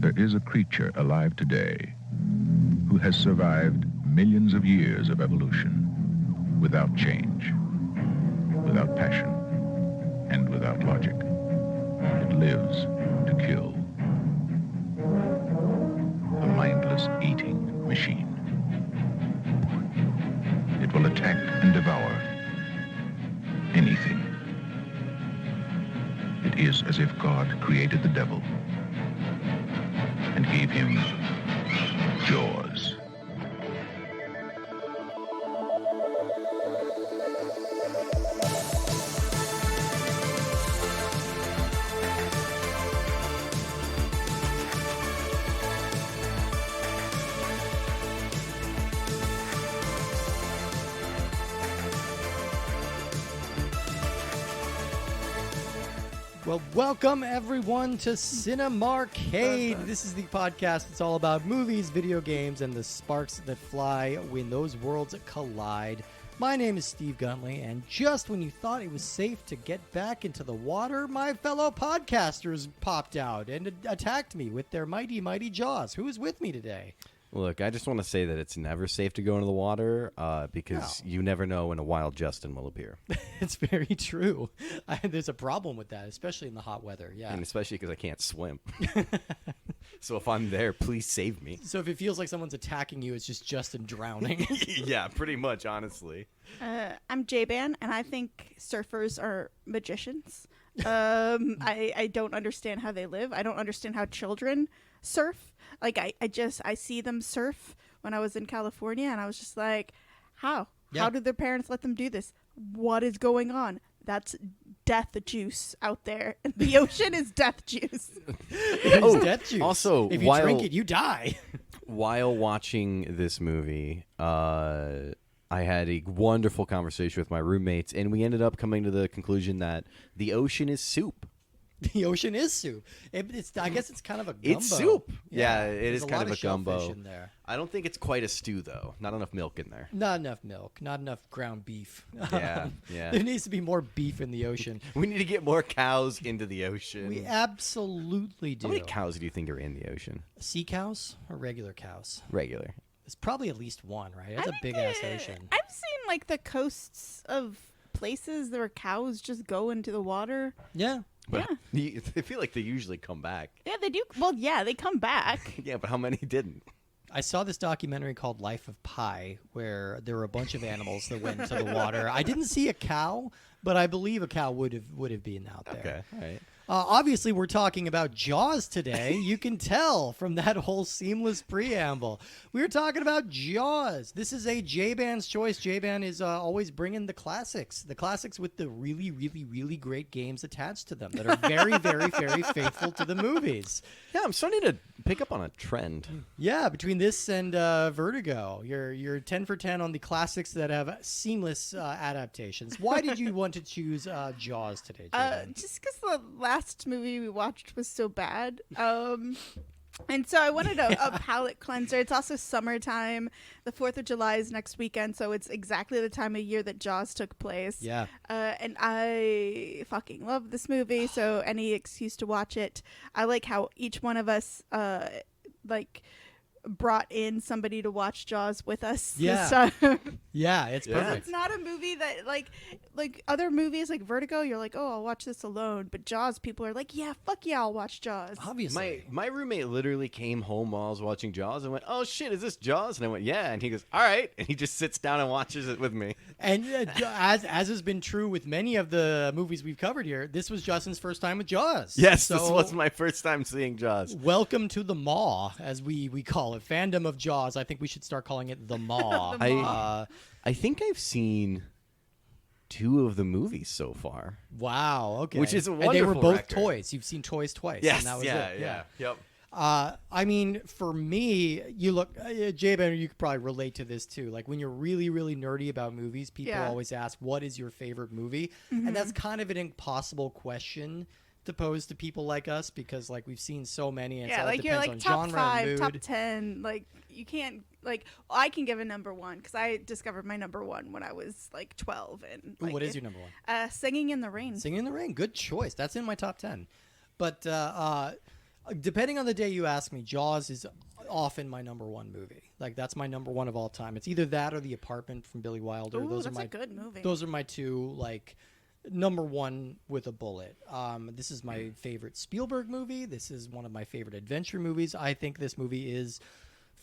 There is a creature alive today who has survived millions of years of evolution without change, without passion, and without logic. It lives to kill. A mindless eating machine. It will attack and devour anything. It is as if God created the devil and gave him jaws. Well, welcome everyone to Cinemarcade. This is the podcast that's all about movies, video games, and the sparks that fly when those worlds collide. My name is Steve Guntley, and just when you thought it was safe to get back into the water, my fellow podcasters popped out and attacked me with their mighty, mighty jaws. Who is with me today? Look, I just want to say that it's never safe to go into the water because you never know when a wild Justin will appear. It's very true. There's a problem with that, especially in the hot weather. Yeah, And especially because I can't swim. So if I'm there, please save me. So if it feels like someone's attacking you, it's just Justin drowning. Yeah, pretty much, honestly. I'm J-Ban, and I think surfers are magicians. I don't understand how they live. I don't understand how children surf. Like, I see them surf when I was in California, and I was just like, how? Yeah. How did their parents let them do this? What is going on? That's death juice out there. The ocean is death juice. It's death juice. Also, if you drink it, you die. While watching this movie, I had a wonderful conversation with my roommates, and we ended up coming to the conclusion that the ocean is soup. The ocean is soup. I guess it's kind of a gumbo. It's soup. Yeah, it There's is kind of a gumbo. shellfish in there. I don't think it's quite a stew, though. Not enough milk in there. Not enough milk. Not enough ground beef. Yeah. There needs to be more beef in the ocean. We need to get more cows into the ocean. We absolutely do. How many cows do you think are in the ocean? Sea cows or regular cows? Regular. It's probably at least one, right? That's a big ass ocean. I've seen like the coasts of places where cows just go into the water. Yeah. But I feel like they usually come back. Yeah, they do. Well, yeah, they come back. Yeah, but how many didn't? I saw this documentary called Life of Pi, where there were a bunch of animals that went into the water. I didn't see a cow, but I believe a cow would have been out there. Okay, all right. Obviously, we're talking about Jaws today. You can tell from that whole seamless preamble. We're talking about Jaws. This is a J-Ban's choice. J-Ban is always bringing the classics with the really, really, really great games attached to them that are very, very, very faithful to the movies. Yeah, I'm starting to pick up on a trend. Yeah, between this and Vertigo, you're 10 for 10 on the classics that have seamless adaptations. Why did you want to choose Jaws today, J-Ban? Just because the last movie we watched was so bad. And so I wanted a palate cleanser. It's also summertime. The 4th of July is next weekend, so it's exactly the time of year that Jaws took place. Yeah. And I fucking love this movie, so any excuse to watch it. I like how each one of us, brought in somebody to watch Jaws with us. Yeah. This time. Yeah, it's perfect. It's not a movie that like other movies like Vertigo, you're like, oh, I'll watch this alone. But Jaws, people are like, yeah, fuck yeah, I'll watch Jaws. Obviously. My roommate literally came home while I was watching Jaws and went, oh shit, is this Jaws? And I went, yeah. And he goes, all right. And he just sits down and watches it with me. And as has been true with many of the movies we've covered here, this was Justin's first time with Jaws. Yes, so this was my first time seeing Jaws. Welcome to the Maw, as we call it. Fandom of Jaws. I think we should start calling it the Maw. The Maw. I think I've seen 2 of the movies so far. Wow. Okay. Which is a wonderful And they were both record. toys. You've seen toys twice. Yes. And that was Yeah. it. Yep. I mean, for me, you look, J-Ben, you could probably relate to this too. Like when you're really, really nerdy about movies, people always ask, what is your favorite movie? Mm-hmm. And that's kind of an impossible question to pose to people like us because like we've seen so many and Yeah, so like it you're depends like on top genre 5, and mood. top 10. Like you can't like I can give a number 1 because I discovered my number 1 when I was like 12. And Ooh, like, what is your number 1? Singing in the Rain. Singing in the Rain. Good choice. That's in my top 10. But Depending on the day you ask me, Jaws is often my number one movie. Like, that's my number one of all time. It's either that or The Apartment from Billy Wilder. Ooh, Those that's are my a good movie. Those are my two, like, number one with a bullet. This is my favorite Spielberg movie. This is one of my favorite adventure movies. I think this movie is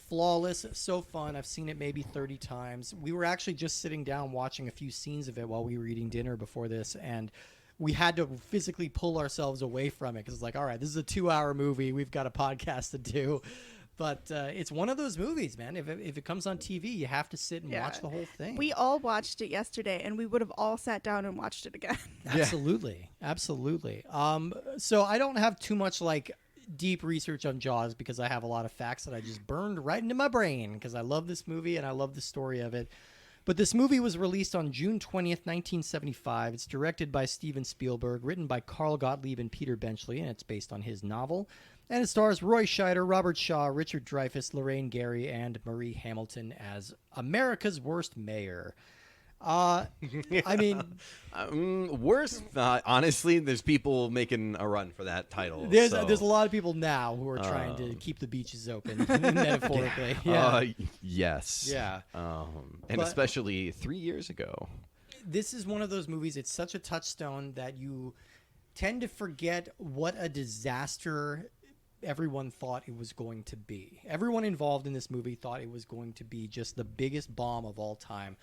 flawless, so fun. I've seen it maybe 30 times. We were actually just sitting down watching a few scenes of it while we were eating dinner before this, and we had to physically pull ourselves away from it because it's like, all right, this is a 2-hour movie. We've got a podcast to do. But it's one of those movies, man. If it comes on TV, you have to sit and watch the whole thing. We all watched it yesterday, and we would have all sat down and watched it again. Absolutely. Absolutely. So I don't have too much, like, deep research on Jaws because I have a lot of facts that I just burned right into my brain because I love this movie and I love the story of it. But this movie was released on June 20th, 1975. It's directed by Steven Spielberg, written by Carl Gottlieb and Peter Benchley, and it's based on his novel. And it stars Roy Scheider, Robert Shaw, Richard Dreyfuss, Lorraine Gary, and Marie Hamilton as America's Worst Mayor. I mean, worse. Honestly, there's people making a run for that title. There's a lot of people now who are trying to keep the beaches open, metaphorically. Yeah. Yes. Yeah. And especially 3 years ago. This is one of those movies. It's such a touchstone that you tend to forget what a disaster everyone thought it was going to be. Everyone involved in this movie thought it was going to be just the biggest bomb of all time.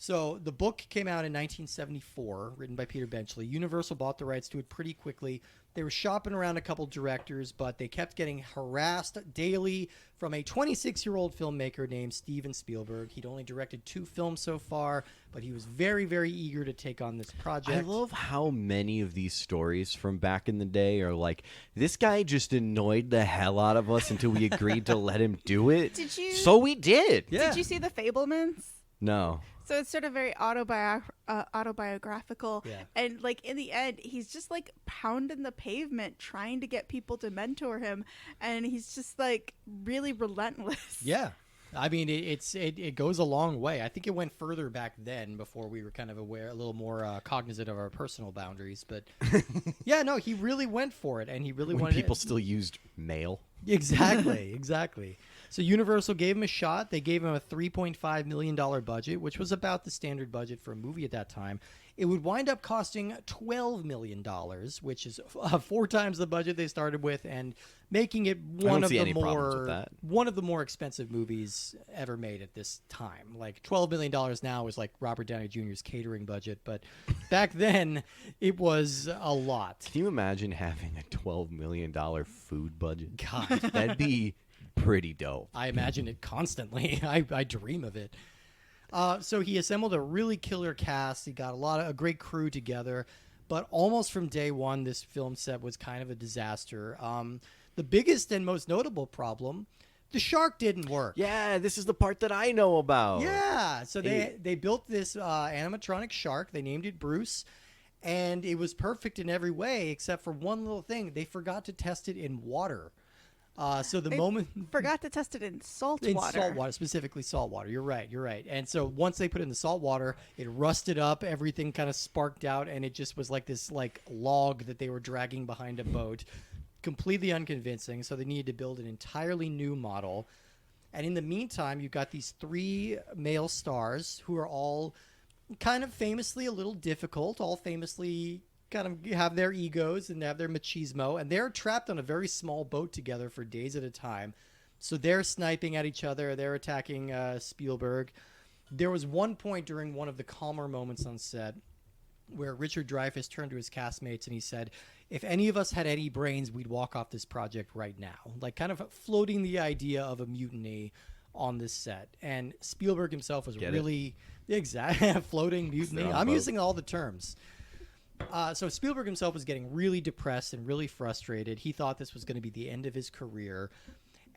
So the book came out in 1974, written by Peter Benchley. Universal bought the rights to it pretty quickly. They were shopping around a couple directors, but they kept getting harassed daily from a 26-year-old filmmaker named Steven Spielberg. He'd only directed 2 films so far, but he was very, very eager to take on this project. I love how many of these stories from back in the day are like, this guy just annoyed the hell out of us until we agreed to let him do it. So we did. Yeah. Did you see The Fabelmans? No. So it's sort of very autobiographical. Yeah. And, like, in the end, he's just, like, pounding the pavement trying to get people to mentor him. And he's just, like, really relentless. Yeah. I mean, it goes a long way. I think it went further back then before we were kind of aware, a little more cognizant of our personal boundaries. But, yeah, no, he really went for it. And he really When wanted people still used mail. Exactly, exactly. So Universal gave him a shot. They gave him a $3.5 million budget, which was about the standard budget for a movie at that time. It would wind up costing $12 million, which is 4 times the budget they started with, and making it one of the more expensive movies ever made at this time. Like, $12 million now is like Robert Downey Jr.'s catering budget, but back then it was a lot. Can you imagine having a $12 million food budget? God, that'd be pretty dope. I imagine it constantly. I dream of it. So he assembled a really killer cast. He got a great crew together, but almost from day one, this film set was kind of a disaster. The biggest and most notable problem, the shark didn't work. Yeah, this is the part that I know about. Yeah, so they built this animatronic shark. They named it Bruce, and it was perfect in every way except for one little thing. They forgot to test it in water. So the moment forgot to test it in salt in water. Salt water, specifically salt water. You're right. And so once they put it in the salt water, it rusted up. Everything kind of sparked out, and it just was like this log that they were dragging behind a boat. Completely unconvincing. So they needed to build an entirely new model. And in the meantime, you've got these 3 male stars who are all kind of famously a little difficult, all famously kind of have their egos and have their machismo, and they're trapped on a very small boat together for days at a time. So they're sniping at each other. They're attacking Spielberg. There was one point during one of the calmer moments on set where Richard Dreyfuss turned to his castmates and he said, if any of us had any brains, we'd walk off this project right now. Like, kind of floating the idea of a mutiny on this set. And Spielberg himself was floating mutiny. I'm using all the terms. So Spielberg himself was getting really depressed and really frustrated. He thought this was going to be the end of his career.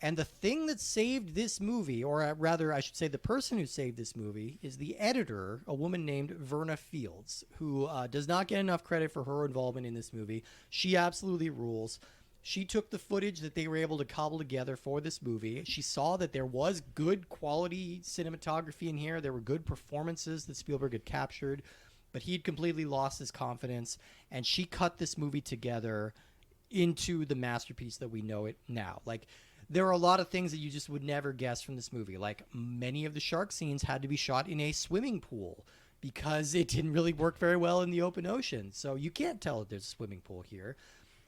And the thing that saved this movie, or rather I should say the person who saved this movie, is the editor, a woman named Verna Fields, who does not get enough credit for her involvement in this movie. She absolutely rules. She took the footage that they were able to cobble together for this movie. She saw that there was good quality cinematography in here. There were good performances that Spielberg had captured. But he'd completely lost his confidence, and she cut this movie together into the masterpiece that we know it now. Like, there are a lot of things that you just would never guess from this movie. Like, many of the shark scenes had to be shot in a swimming pool because it didn't really work very well in the open ocean. So you can't tell that there's a swimming pool here.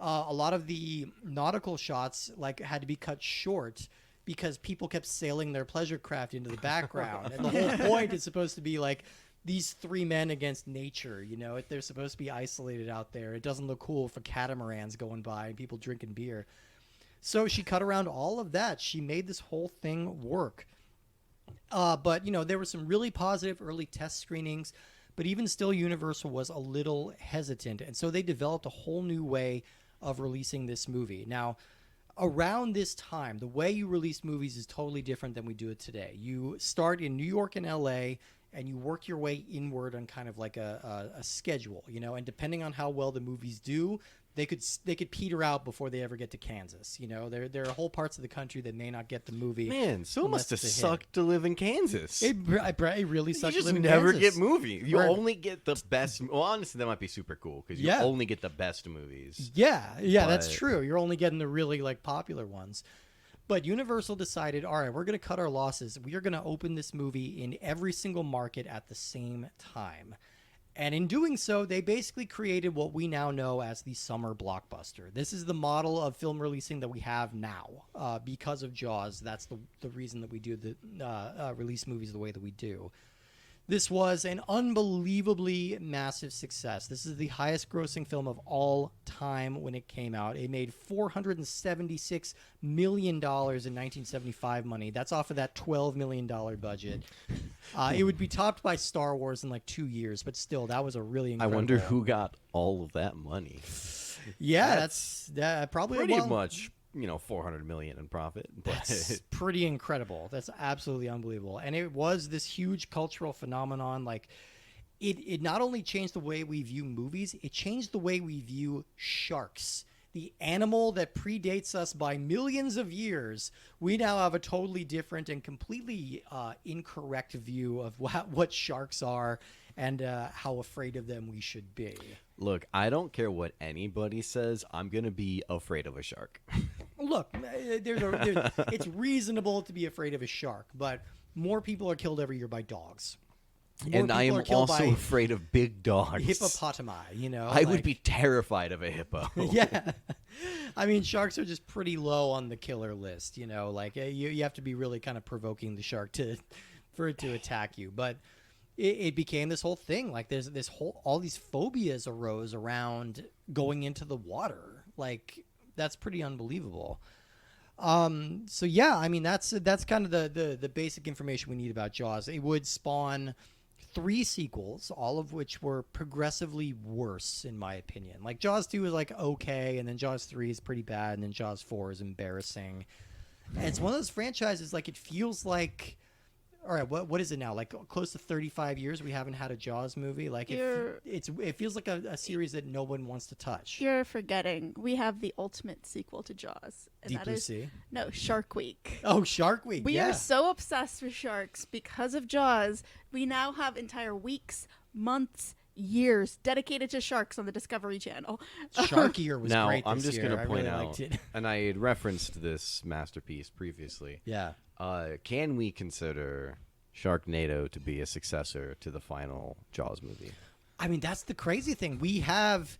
A lot of the nautical shots like had to be cut short because people kept sailing their pleasure craft into the background. And the whole point is supposed to be like these three men against nature. You know, they're supposed to be isolated out there. It doesn't look cool for catamarans going by and people drinking beer. So she cut around all of that. She made this whole thing work. But, you know, there were some really positive early test screenings, but even still, Universal was a little hesitant. And so they developed a whole new way of releasing this movie. Now, around this time, the way you release movies is totally different than we do it today. You start in New York and LA, and you work your way inward on kind of like a schedule, you know, and depending on how well the movies do, they could peter out before they ever get to Kansas. You know, there are whole parts of the country that may not get the movie. Man, so it must have it's a hit. sucked to live in Kansas. It really sucks. You to just live in never Kansas. get movie. You Right. only get the best. Well, honestly, that might be super cool because you Yeah. only get the best movies. Yeah, that's But- true. You're only getting the really like popular ones. But Universal decided, all right, we're going to cut our losses. We are going to open this movie in every single market at the same time. And in doing so, they basically created what we now know as the summer blockbuster. This is the model of film releasing that we have now. Because of Jaws, that's the reason that we do the release movies the way that we do. This was an unbelievably massive success. This is the highest grossing film of all time when it came out. It made $476 million in 1975 money. That's off of that $12 million budget. It would be topped by Star Wars in like 2 years, but still, that was a really I incredible... wonder who got all of that money. Yeah, that's probably... Pretty well, much, you know, 400 million in profit. That's But pretty incredible. That's absolutely unbelievable. And it was this huge cultural phenomenon. Like, it not only changed the way we view movies, it changed the way we view sharks. The animal that predates us by millions of years, we now have a totally different and completely incorrect view of what sharks are and how afraid of them we should be. look, I don't care what anybody says. I'm gonna be afraid of a shark. Look, it's reasonable to be afraid of a shark, but more people are killed every year by dogs. More And I people am are killed also by afraid of big dogs. hippopotami, you know? I would like- be terrified of a hippo. Yeah. I mean, sharks are just pretty low on the killer list, you know? Like, you have to be really kind of provoking the shark for it to attack you. But it became this whole thing. Like, there's all these phobias arose around going into the water. Like, that's pretty unbelievable. So yeah, I mean, that's kind of the basic information we need about Jaws. It would spawn 3 sequels, all of which were progressively worse, in my opinion. Like, Jaws 2 is like okay, and then Jaws 3 is pretty bad, and then Jaws 4 is embarrassing. And it's one of those franchises, like, it feels like, all right, what is it now? Like, close to 35 years we haven't had a Jaws movie. Like, it feels like a series that no one wants to touch. You're forgetting we have the ultimate sequel to Jaws. And Deep that Blue is, Sea? No, Shark Week. Oh, Shark Week. We yeah. are so obsessed with sharks because of Jaws. We now have entire weeks, months, years dedicated to sharks on the Discovery Channel. Sharkier was Now, great I'm this just year. going I to point really out, liked it. and I had referenced this masterpiece previously. Yeah. Can we consider Sharknado to be a successor to the final Jaws movie? I mean, that's the crazy thing. We have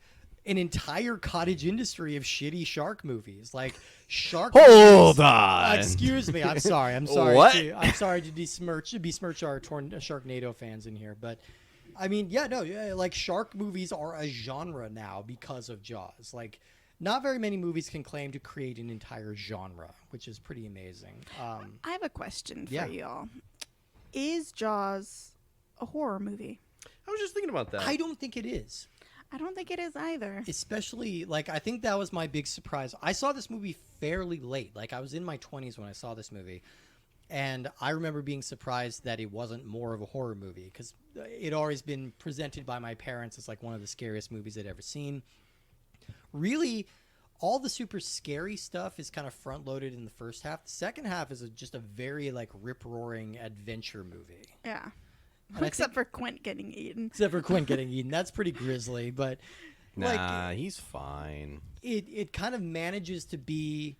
an entire cottage industry of shitty shark movies. Like, shark Hold movies- on. Excuse me. I'm sorry. What? I'm sorry to besmirch our Sharknado fans in here, but I mean, like, shark movies are a genre now because of Jaws. Like, not very many movies can claim to create an entire genre, which is pretty amazing. I have a question for Yeah. y'all. Is Jaws a horror movie? I was just thinking about that. I don't think it is. I don't think it is either. Especially, like, I think that was my big surprise. I saw this movie fairly late. Like, I was in my 20s when I saw this movie. And I remember being surprised that it wasn't more of a horror movie, because it always been presented by my parents as, like, one of the scariest movies they'd ever seen. Really, all the super scary stuff is kind of front-loaded in the first half. The second half is just a very, like, rip-roaring adventure movie. Yeah. And I Except for Quint getting eaten. Except for Quint getting eaten. That's pretty grisly. But Nah, he's fine. It kind of manages to be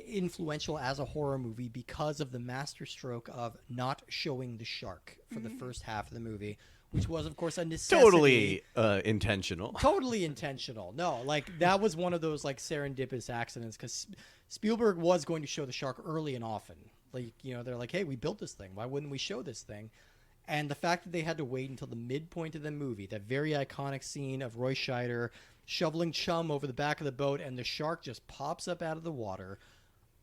influential as a horror movie because of the masterstroke of not showing the shark for the first half of the movie, which was, of course, a necessity. Totally intentional. Totally intentional. No, like that was one of those like serendipitous accidents because Spielberg was going to show the shark early and often. Like, you know, they're like, hey, we built this thing. Why wouldn't we show this thing? And the fact that they had to wait until the midpoint of the movie, that very iconic scene of Roy Scheider shoveling chum over the back of the boat and the shark just pops up out of the water.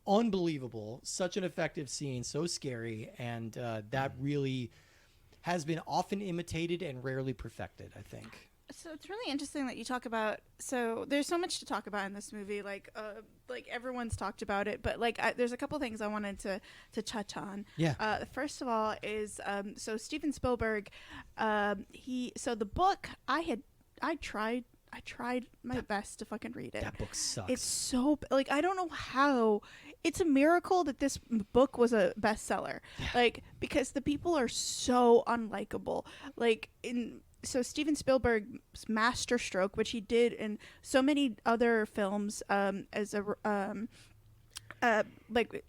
Unbelievable. Such an effective scene. So scary. And that really has been often imitated and rarely perfected, I think. So it's really interesting that you talk about. So there's so much to talk about in this movie. Like everyone's talked about it, but there's a couple things I wanted to touch on. Yeah. First of all is so Steven Spielberg. The book I tried my best to fucking read it. That book sucks. It's so I don't know how. It's a miracle that this book was a bestseller. Yeah. Because the people are so unlikable. So Steven Spielberg's masterstroke, which he did in so many other films, as a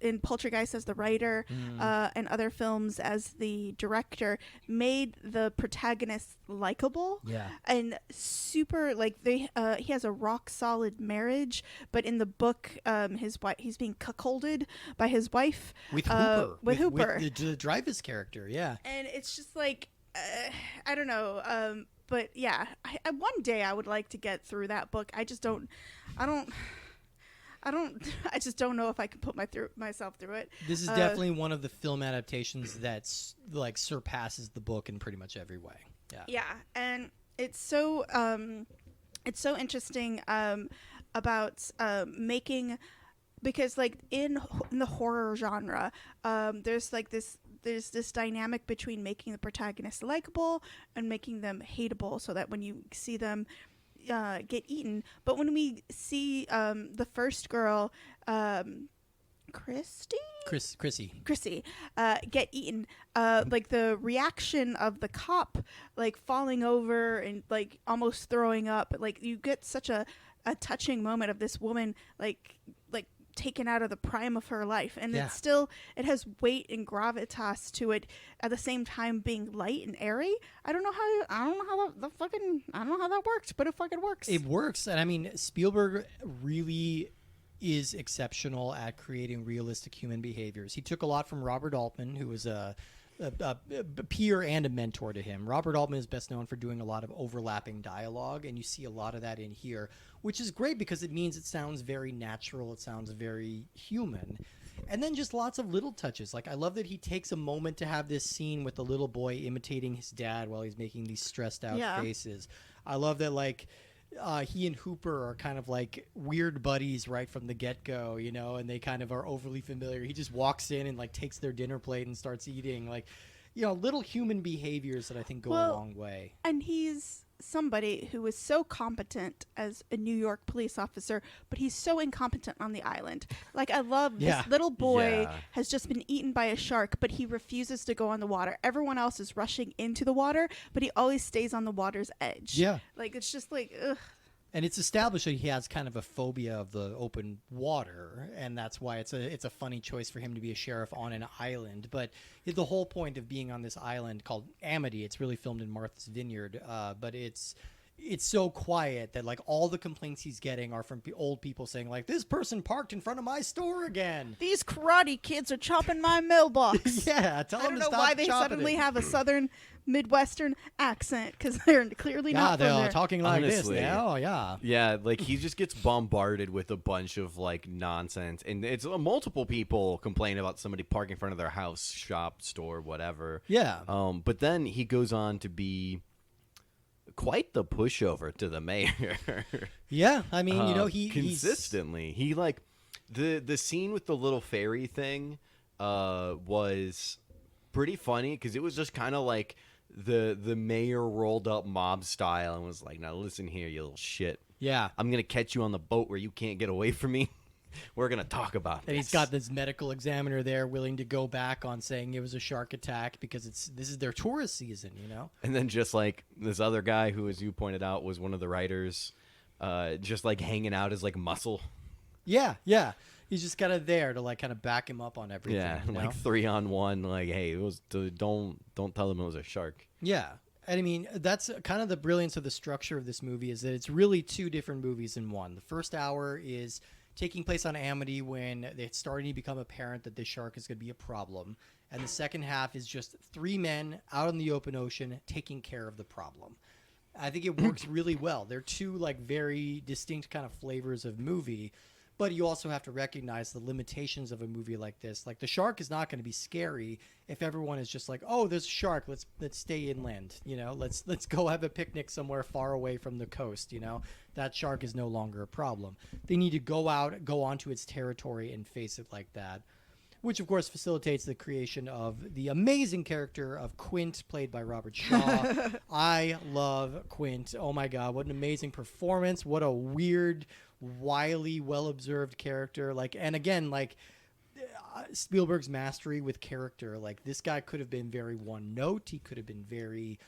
in Poltergeist as the writer, and other films as the director, made the protagonist likable. Yeah. And super he has a rock solid marriage, but in the book, his wife, he's being cuckolded by his wife with Hooper. With Hooper, with the Dreyfuss character. Yeah. And it's just I don't know. But yeah, one day I would like to get through that book. I just don't know if I can put myself through it. This is definitely one of the film adaptations that's surpasses the book in pretty much every way. Yeah. Yeah, and it's so interesting about making, because in the horror genre, there's this dynamic between making the protagonist likable and making them hateable, so that when you see them get eaten. But when we see the first girl, Chrissy, get eaten, the reaction of the cop falling over and almost throwing up, you get such a touching moment of this woman taken out of the prime of her life, and yeah. it has weight and gravitas to it, at the same time being light and airy. I don't know how that worked, but it fucking works. It works. And I mean, Spielberg really is exceptional at creating realistic human behaviors. He took a lot from Robert Altman, who was a peer and a mentor to him. Robert Altman is best known for doing a lot of overlapping dialogue, and you see a lot of that in here, which is great because it means it sounds very natural, it sounds very human. And then just lots of little touches. I love that he takes a moment to have this scene with the little boy imitating his dad while he's making these stressed out faces. I love that he and Hooper are kind of weird buddies right from the get-go, and they kind of are overly familiar. He just walks in and takes their dinner plate and starts eating. Little human behaviors that I think go a long way. And he's somebody who is so competent as a New York police officer, but he's so incompetent on the island. I love this little boy has just been eaten by a shark, but he refuses to go on the water. Everyone else is rushing into the water, but he always stays on the water's edge. Yeah. It's just ugh. And it's established that he has kind of a phobia of the open water, and that's why it's a funny choice for him to be a sheriff on an island. But the whole point of being on this island called Amity, it's really filmed in Martha's Vineyard, but it's so quiet that all the complaints he's getting are from old people saying this person parked in front of my store again. These karate kids are chopping my mailbox. Yeah, tell them to stop chopping. I don't know why they suddenly have a southern Midwestern accent, because they're clearly not from there. They're talking like Honestly, this now. Yeah. Yeah, he just gets bombarded with a bunch of nonsense, and it's multiple people complain about somebody parking in front of their house, shop, store, whatever. Yeah. But then he goes on to be quite the pushover to the mayor. Yeah, I mean, he consistently the scene with the little fairy thing was pretty funny, because it was just kind of the mayor rolled up mob style and was now listen here, you little shit. Yeah. I'm gonna catch you on the boat where you can't get away from me. We're gonna talk about And this. he's got this medical examiner there willing to go back on saying it was a shark attack because this is their tourist season, you know? And then just like this other guy who, as you pointed out, was one of the writers, just like hanging out as like muscle. Yeah, yeah. He's just kind of there to like kind of back him up on everything. Yeah, you know? like 3-on-1. Like, hey, it was don't tell him it was a shark. Yeah. And I mean, that's kind of the brilliance of the structure of this movie is that it's really two different movies in one. The first hour is taking place on Amity when it's starting to become apparent that this shark is going to be a problem. And the second half is just three men out in the open ocean taking care of the problem. I think it works really well. They're two like very distinct kind of flavors of movie. But you also have to recognize the limitations of a movie like this. Like the shark is not going to be scary if everyone is just like, "Oh, there's a shark. Let's stay inland. You know, let's go have a picnic somewhere far away from the coast." You know, that shark is no longer a problem. They need to go onto its territory and face it like that, which of course facilitates the creation of the amazing character of Quint, played by Robert Shaw. I love Quint. Oh my God, what an amazing performance! What a weird, wily, well-observed character. Like, and again, like Spielberg's mastery with character. Like, this guy could have been very one-note. He could have been very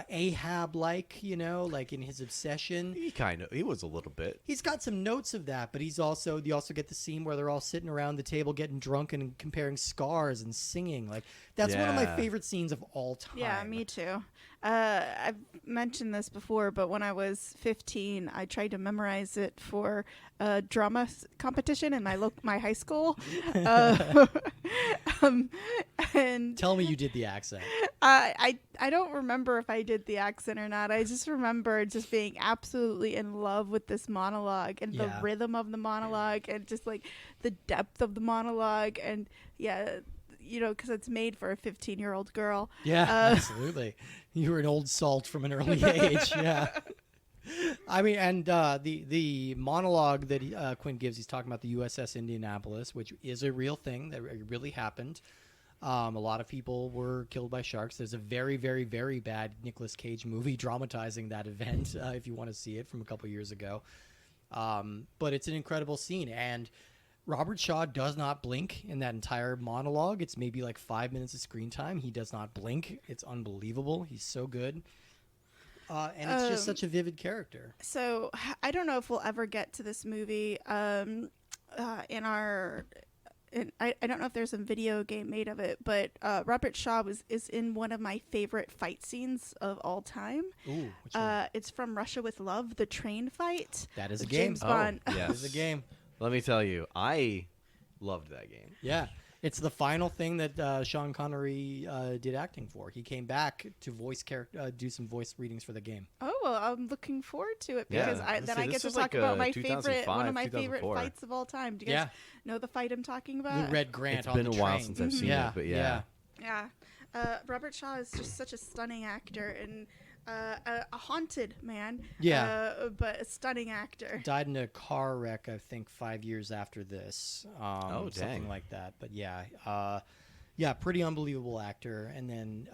Ahab-like, you know, like in his obsession. He was a little bit. He's got some notes of that, but you also get the scene where they're all sitting around the table getting drunk and comparing scars and singing. Like, that's one of my favorite scenes of all time. Yeah, me too. I've mentioned this before, but when I was 15, I tried to memorize it for a drama competition in my high school. And Tell me you did the accent. I don't remember if I did the accent or not. I just remember just being absolutely in love with this monologue and the rhythm of the monologue and just like the depth of the monologue. And yeah, you know, because it's made for a 15-year-old girl. Yeah, absolutely. You were an old salt from an early age. Yeah. I mean, and the monologue that Quint gives, he's talking about the USS Indianapolis, which is a real thing that really happened. A lot of people were killed by sharks. There's a very, very, very bad Nicolas Cage movie dramatizing that event, if you want to see it, from a couple years ago. But it's an incredible scene, and Robert Shaw does not blink in that entire monologue. It's maybe like 5 minutes of screen time. He does not blink. It's unbelievable. He's so good. And it's just such a vivid character. So I don't know if we'll ever get to this movie I don't know if there's a video game made of it, but Robert Shaw is in one of my favorite fight scenes of all time. Ooh, which one? It's from Russia with Love, the train fight. That is a with game. James Bond. Oh, yes. That is a game. Let me tell you, I loved that game. Yeah. It's the final thing that Sean Connery did acting for. He came back to do some voice readings for the game. Oh, well, I'm looking forward to it because Yeah. I get to was talk like, about my 2005, one of my favorite 2004. fights of all time. Do you guys know the fight I'm talking about? The Red Grant It's on been the a while train. since I've seen Yeah, it, but yeah. Yeah. Robert Shaw is just such a stunning actor and a haunted man. Yeah. But a stunning actor. Died in a car wreck, I think, 5 years after this. Something dang. like that. But yeah, pretty unbelievable actor. And then,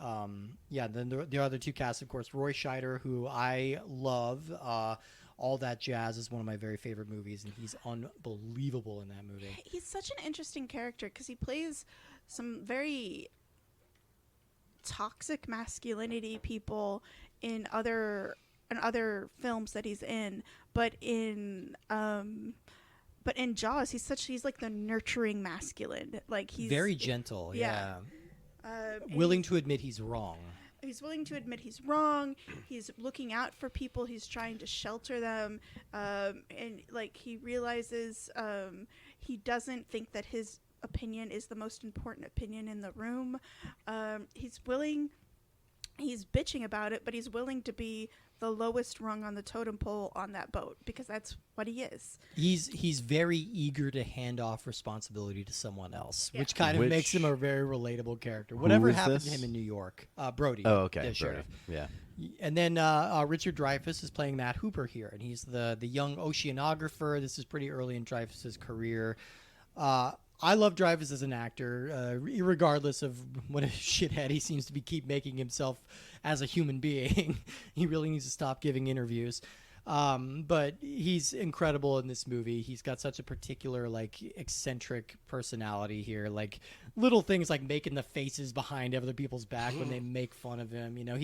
then the other two casts, of course, Roy Scheider, who I love. All That Jazz is one of my very favorite movies, and he's unbelievable in that movie. He's such an interesting character because he plays some very toxic masculinity people in other films that he's in, but in Jaws he's like the nurturing masculine, like he's Very gentle. Yeah. willing to admit he's wrong. He's willing to admit he's wrong. He's looking out for people. He's trying to shelter them, and like he realizes he doesn't think that his opinion is the most important opinion in the room. He's bitching about it, but he's willing to be the lowest rung on the totem pole on that boat because that's what he is. He's very eager to hand off responsibility to someone else, which kind of makes him a very relatable character. Whatever happened to him in New York, Brody. Oh, okay. The Brody. sheriff. Yeah. And then Richard Dreyfuss is playing Matt Hooper here, and he's the young oceanographer. This is pretty early in Dreyfuss's career. I love Dreyfuss as an actor, regardless of what a shithead he seems to keep making himself as a human being. He really needs to stop giving interviews. But he's incredible in this movie. He's got such a particular, like, eccentric personality here. Like, little things like making the faces behind other people's back when they make fun of him. You know,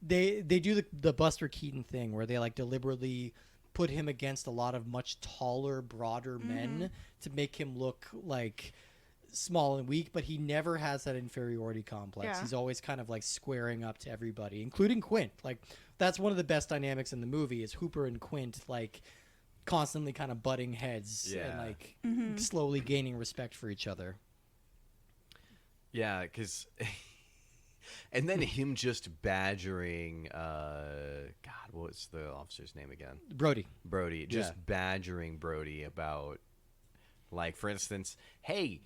they do the Buster Keaton thing where they, like, deliberately put him against a lot of much taller, broader men to make him look like small and weak, but he never has that inferiority complex. Yeah. He's always kind of like squaring up to everybody, including Quint. Like, that's one of the best dynamics in the movie is Hooper and Quint, like, constantly kind of butting heads and like slowly gaining respect for each other. Yeah, because and then him just badgering God, what's the officer's name again? Brody, just badgering Brody about, like, for instance, hey,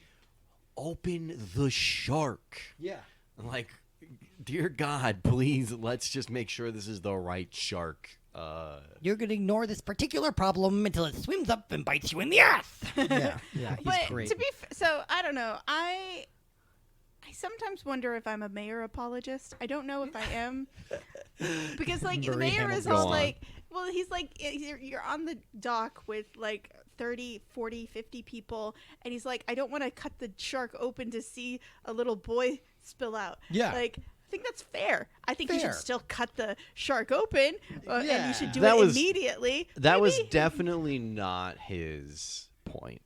open the shark. Yeah. Like, dear God, please, let's just make sure this is the right shark. You're going to ignore this particular problem until it swims up and bites you in the ass. Yeah, he's But great. to be so I don't know. I sometimes wonder if I'm a mayor apologist. I don't know if I am. Because, like, the Marie mayor is Hamilton. all Go on. like, well, he's like, you're on the dock with, like, 30, 40, 50 people, and he's like, I don't want to cut the shark open to see a little boy spill out. Yeah. Like, I think that's fair. I think you Fair. should still cut the shark open, and Yeah. you should do That it was- immediately. That was Maybe. definitely not his point.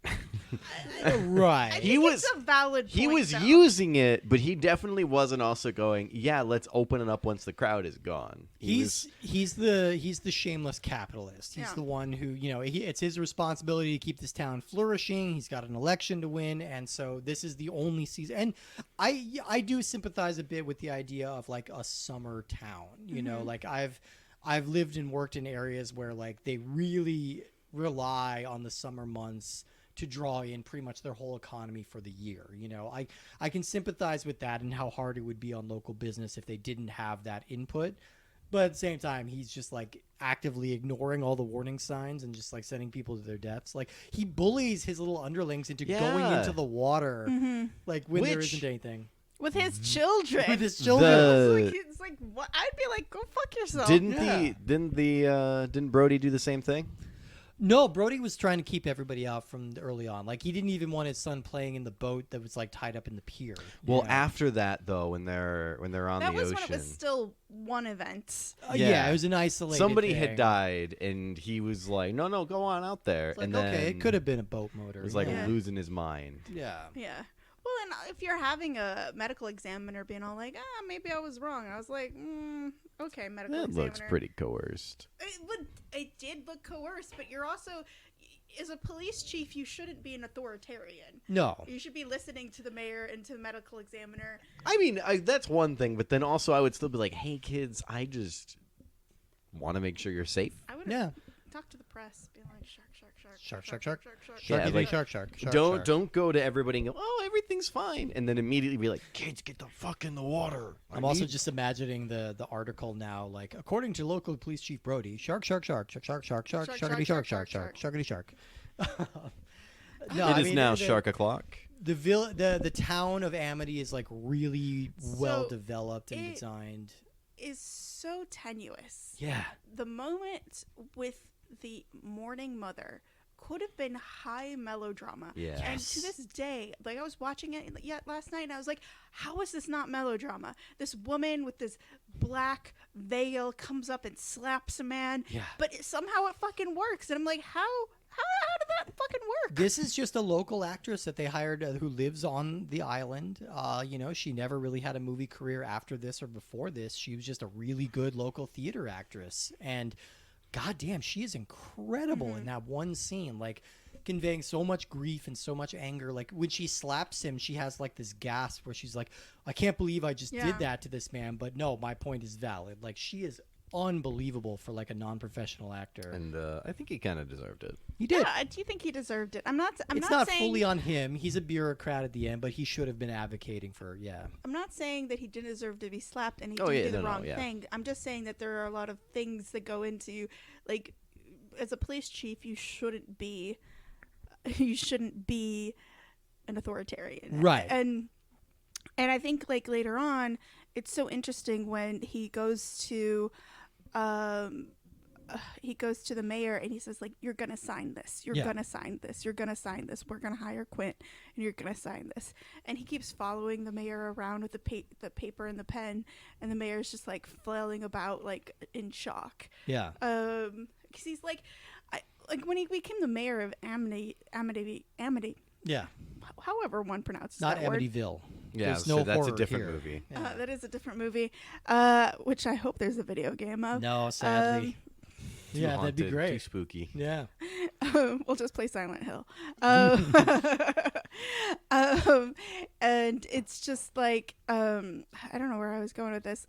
Right. I He think was- it's a valid point, He was though. using it, but he definitely wasn't also going, yeah, let's open it up once the crowd is gone. He's the shameless capitalist. He's Yeah. the one who, you know, it's his responsibility to keep this town flourishing. He's got an election to win, and so this is the only season. And I do sympathize a bit with the idea of, like, a summer town. You know, like, I've lived and worked in areas where, like, they really rely on the summer months to draw in pretty much their whole economy for the year. You know, I can sympathize with that and how hard it would be on local business if they didn't have that input. But at the same time, he's just, like, actively ignoring all the warning signs and just, like, sending people to their deaths. Like, he bullies his little underlings into going Yeah. into the water, like, when there Which- isn't anything. with his children. With his children. It's like what? I'd be like, go fuck yourself. Didn't Brody do the same thing? No, Brody was trying to keep everybody out from early on. Like, he didn't even want his son playing in the boat that was, like, tied up in the pier. you Well, know? after that, though, when they're on that the was ocean, when it was still one event. Yeah, it was an isolated somebody thing. had died, and he was like, "No, go on out there." It's like, and then okay, it could have been a boat motor. It was like yeah. losing his mind. Yeah. Yeah. Well, and if you're having a medical examiner being all like, maybe I was wrong. I was like, okay, medical That examiner. looks pretty coerced. It did look coerced, but you're also, as a police chief, you shouldn't be an authoritarian. No. You should be listening to the mayor and to the medical examiner. I mean, that's one thing, but then also I would still be like, "Hey, kids, I just want to make sure you're safe." I would Yeah. talk to the press, be like, shark. Shark. Yeah, Sharky like, shark. Don't go to everybody and go, "Oh, everything's fine," and then immediately be like, "Kids, get the fuck in the water." I'm also just imagining the article now, like, according to local police chief Brody, shark, sharkity shark. No, It I is mean, now the- shark o'clock. The town of Amity is, like, really well developed and it- designed. Is so tenuous. Yeah. The moment with the mourning mother could have been high melodrama. Yeah. And to this day, like, I was watching it yet last night and I was like, how is this not melodrama? This woman with this black veil comes up and slaps a man. Yeah. But somehow it fucking works. And I'm like, how did that fucking work? This is just a local actress that they hired who lives on the island. You know, she never really had a movie career after this or before this. She was just a really good local theater actress. And goddamn, she is incredible in that one scene, like, conveying so much grief and so much anger. Like, when she slaps him, she has, like, this gasp where she's like, I can't believe I just did that to this man. But no, my point is valid. Like, she is unbelievable for, like, a non-professional actor. And I think he kind of deserved it. He did. Yeah, do you think he deserved it? I'm It's not saying, fully on him. He's a bureaucrat at the end, but he should have been advocating for, I'm not saying that he didn't deserve to be slapped and he Oh, didn't yeah, do the no, wrong yeah. thing. I'm just saying that there are a lot of things that go into, like, as a police chief, you shouldn't be an authoritarian. Right. And I think, like, later on, it's so interesting when he goes to he goes to the mayor and he says like, "You're gonna sign this. You're gonna sign this. You're gonna sign this. We're gonna hire Quint, and you're gonna sign this." And he keeps following the mayor around with the paper and the pen, and the mayor's just like flailing about like in shock. Yeah. Because he's like, like when he became the mayor of Amity. Yeah. However one pronounces Not that word. Amityville. Yeah, There's so no that's a horror different here. movie. Yeah. That is a different movie, which I hope there's a video game of. No, sadly. Too Yeah, that'd be haunted, great. Too spooky. Yeah. We'll just play Silent Hill. And it's just like, I don't know where I was going with this.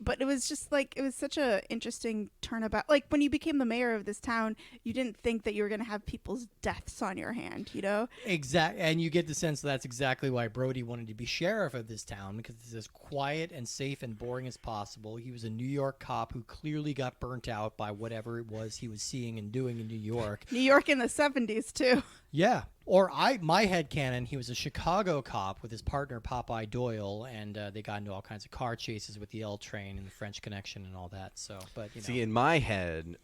But it was just like, it was such a interesting turnabout. Like when you became the mayor of this town, you didn't think that you were going to have people's deaths on your hand, you know? Exactly. And you get the sense that's exactly why Brody wanted to be sheriff of this town, because it's as quiet and safe and boring as possible. He was a New York cop who clearly got burnt out by whatever it was he was seeing and doing in New York. New York in the 70s, too. Yeah. Or my headcanon, he was a Chicago cop with his partner Popeye Doyle, and they got into all kinds of car chases with the L train and the French Connection and all that. So, but you know. See, in my head,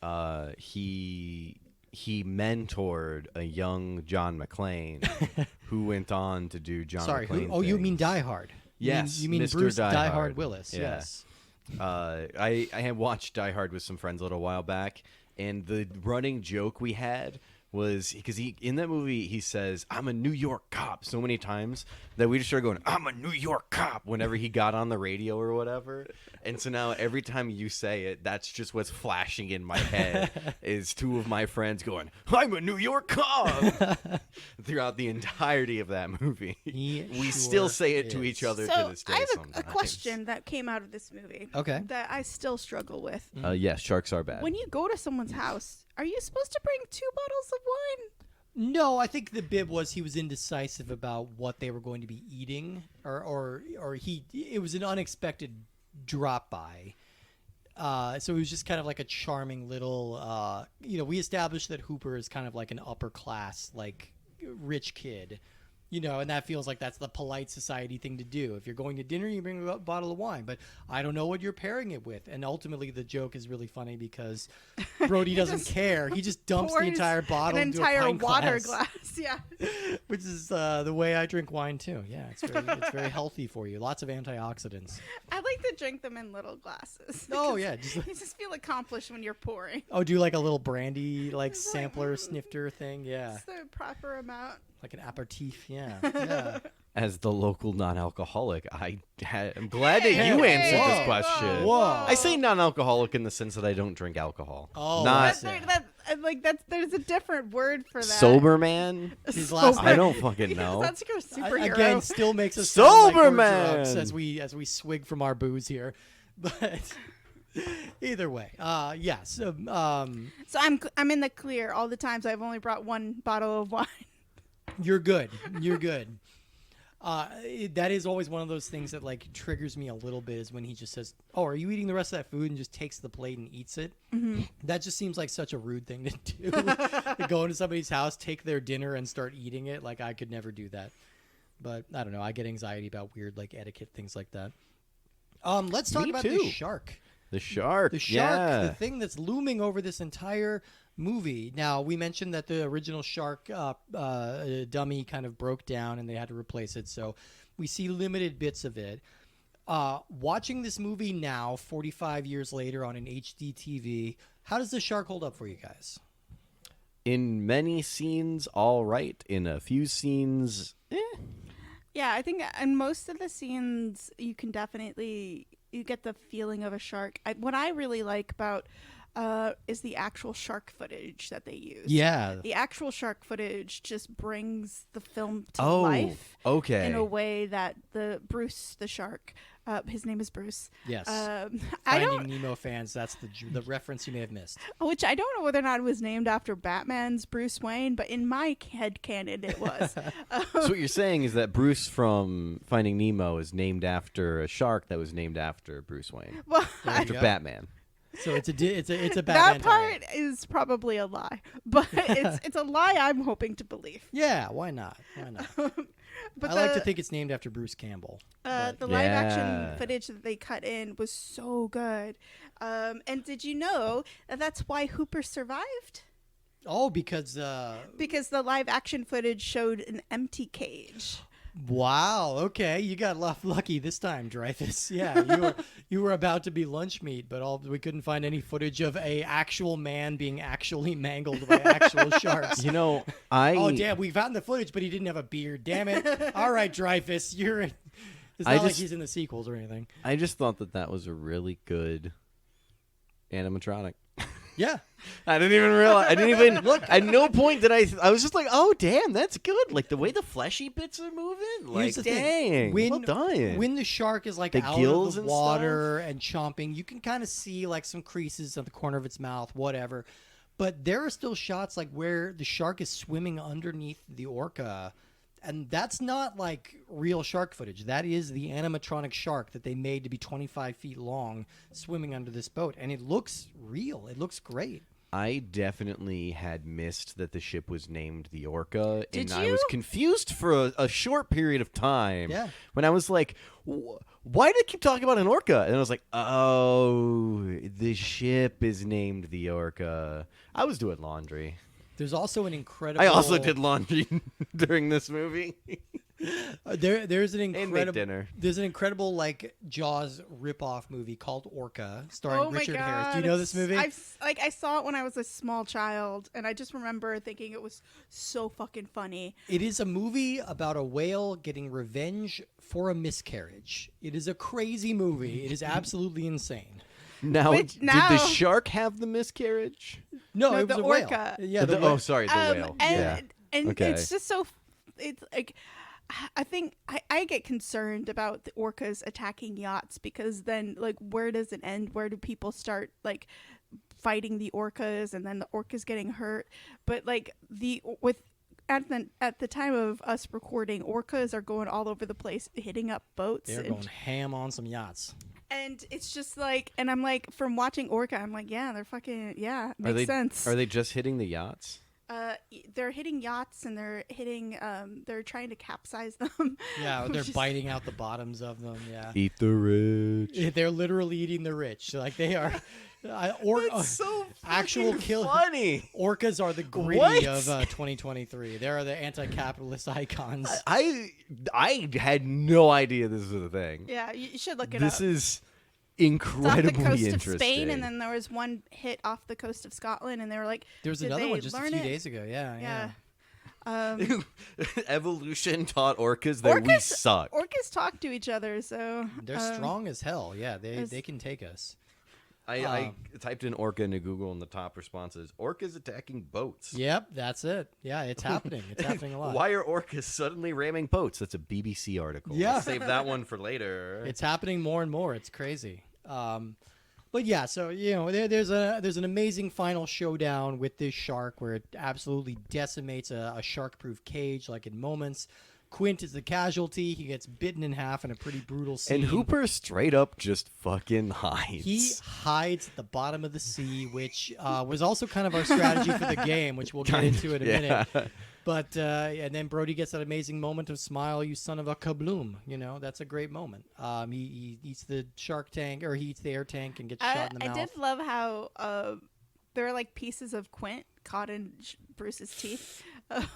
he mentored a young John McClane who went on to do John Sorry, McClane who? Oh, you things. mean Die Hard? Yes, you mean Mr. Bruce Die Die Hard. Hard Willis? Yeah. Yes. I had watched Die Hard with some friends a little while back, and the running joke we had was because in that movie he says, "I'm a New York cop" so many times that we just started going, "I'm a New York cop" whenever he got on the radio or whatever. And so now every time you say it, that's just what's flashing in my head is two of my friends going, "I'm a New York cop" throughout the entirety of that movie. We still say it to each other to So this day. I have sometimes. a question that came out of this movie. Okay. That I still struggle with. Yes, sharks are bad. When you go to someone's house, are you supposed to bring 2 bottles of wine? No, I think the bit was he was indecisive about what they were going to be eating, or it was an unexpected drop by. So it was just kind of like a charming little, we established that Hooper is kind of like an upper class, like rich kid, and that feels like that's the polite society thing to do. If you're going to dinner, you bring a bottle of wine, but I don't know what you're pairing it with. And ultimately the joke is really funny because Brody doesn't care. He just dumps the entire bottle an into entire a pint water glass. Yeah. Which is the way I drink wine too. Yeah, it's very healthy for you. Lots of antioxidants. I like to drink them in little glasses. Oh because yeah, you just feel accomplished when you're pouring. do like a little brandy like It's sampler like, snifter thing. Yeah, It's the proper amount. like an aperitif. Yeah. As the local non-alcoholic, I'm glad that Hey, you hey, answered whoa, this question. whoa. I say non-alcoholic in the sense that I don't drink alcohol. Oh, not There's a different word for that. sober man. His last I don't fucking know. That's like a superhero. Again, still makes us Sober sound like we're man! drunks as we swig from our booze here, but either way, yeah. So, So I'm in the clear all the times. I've only brought 1 bottle of wine. you're good. You're good. That is always one of those things that like triggers me a little bit is when he just says, "Oh, are you eating the rest of that food?" and just takes the plate and eats it. Mm-hmm. That just seems like such a rude thing to do. To go into somebody's house, take their dinner, and start eating it. Like I could never do that. But I don't know. I get anxiety about weird like etiquette things like that. Let's talk Me about too. the shark. The shark. The shark, Yeah. the thing that's looming over this entire movie. Now, we mentioned that the original shark dummy kind of broke down and they had to replace it. So we see limited bits of it. Watching this movie now, 45 years later on an HD TV, how does the shark hold up for you guys? In many scenes, all right. In a few scenes, Yeah, I think in most of the scenes you can definitely you get the feeling of a shark. What I really like about is the actual shark footage that they use. Yeah. The actual shark footage just brings the film to Oh, life okay. in a way that the Bruce, the shark, his name is Bruce. Yes. I Finding don't, Nemo fans, that's the reference you may have missed. which I don't know whether or not it was named after Batman's Bruce Wayne, but in my head canon it was. So what you're saying is that Bruce from Finding Nemo is named after a shark that was named after Bruce Wayne, Well, There you after go. Batman. So it's a bad That anti-hero. part is probably a lie, but it's a lie I'm hoping to believe. Yeah, why not? Why not? But I like to think it's named after Bruce Campbell. but- the live Yeah. action footage that they cut in was so good. And did you know that that's why Hooper survived? Oh, because Because the live action footage showed an empty cage. wow, okay, you got lucky this time, Dreyfus. Yeah, you were about to be lunch meat, but we couldn't find any footage of a actual man being actually mangled by actual sharks. You know, Oh damn, we found the footage, but he didn't have a beard. Damn it! All right, Dreyfus, it's not like he's in the sequels or anything. I just thought that was a really good animatronic. Yeah, I didn't even realize. I didn't even look. At no point did I was just like, oh damn, that's good. Like the way the fleshy bits are moving. Like here's the thing. dang, well done. When the shark is like The out gills of the and water and chomping, you can kind of see like some creases at the corner of its mouth, whatever. But there are still shots like where the shark is swimming underneath the orca, and that's not like real shark footage. That is the animatronic shark that they made to be 25 feet long swimming under this boat, and it looks real. It looks great. I definitely had missed that the ship was named the Orca, Did and I was you? confused for a short period of time. Yeah. When I was like, why did it keep talking about an orca? And I was like, oh, the ship is named the Orca. I was doing laundry. There's also an incredible. I also did laundry during this movie. There's an And make incredible. dinner. There's an incredible like Jaws ripoff movie called Orca, starring Oh my Richard God. Harris. Do you know this movie? I saw it when I was a small child, and I just remember thinking it was so fucking funny. It is a movie about a whale getting revenge for a miscarriage. It is a crazy movie. It is absolutely insane. Now, Which did now- the shark have the miscarriage? No, No, it was the a whale. orca. Yeah, the whale. Oh, sorry, the whale. And Okay. it's just so. It's like. I think I get concerned about the orcas attacking yachts because then, like, where does it end? Where do people start, like, fighting the orcas and then the orcas getting hurt? But, like, at the time of us recording, orcas are going all over the place, hitting up boats. They're going ham on some yachts. And it's just like, and I'm like, from watching Orca, I'm like, yeah, they're fucking, yeah, makes sense. Are they just hitting the yachts? They're hitting yachts and they're hitting, they're trying to capsize them. Yeah, they're Which is- biting out the bottoms of them. Yeah, Eat the rich. they're literally eating the rich. Like they are. so actual kill. funny. Orcas are the gritty What? of 2023. They are the anti-capitalist icons. I had no idea this was a thing. Yeah, you should look it This up. is It's incredibly off the coast interesting. of Spain, and then there was one hit off the coast of Scotland, and they were like, There was did another they one just a learn few it? days ago. Yeah. Evolution taught orcas that we suck. Orcas talk to each other, so They're strong as hell. Yeah, they can take us. I typed in orca into Google, and the top response is orcas attacking boats. Yep, that's it. Yeah, it's happening. It's happening a lot. Why are orcas suddenly ramming boats? That's a BBC article. Yeah. I'll save that one for later. It's happening more and more. It's crazy. But yeah, so there's an amazing final showdown with this shark where it absolutely decimates a shark-proof cage, like in moments. Quint is the casualty. He gets bitten in half in a pretty brutal scene. And Hooper straight up just fucking hides. He hides at the bottom of the sea, which was also kind of our strategy for the game, which we'll get into in a minute. But and then Brody gets that amazing moment of "Smile, you son of a kabloom." That's a great moment. He eats the shark tank, or he eats the air tank and gets shot in the I mouth. did love how there are like pieces of Quint caught in Bruce's teeth.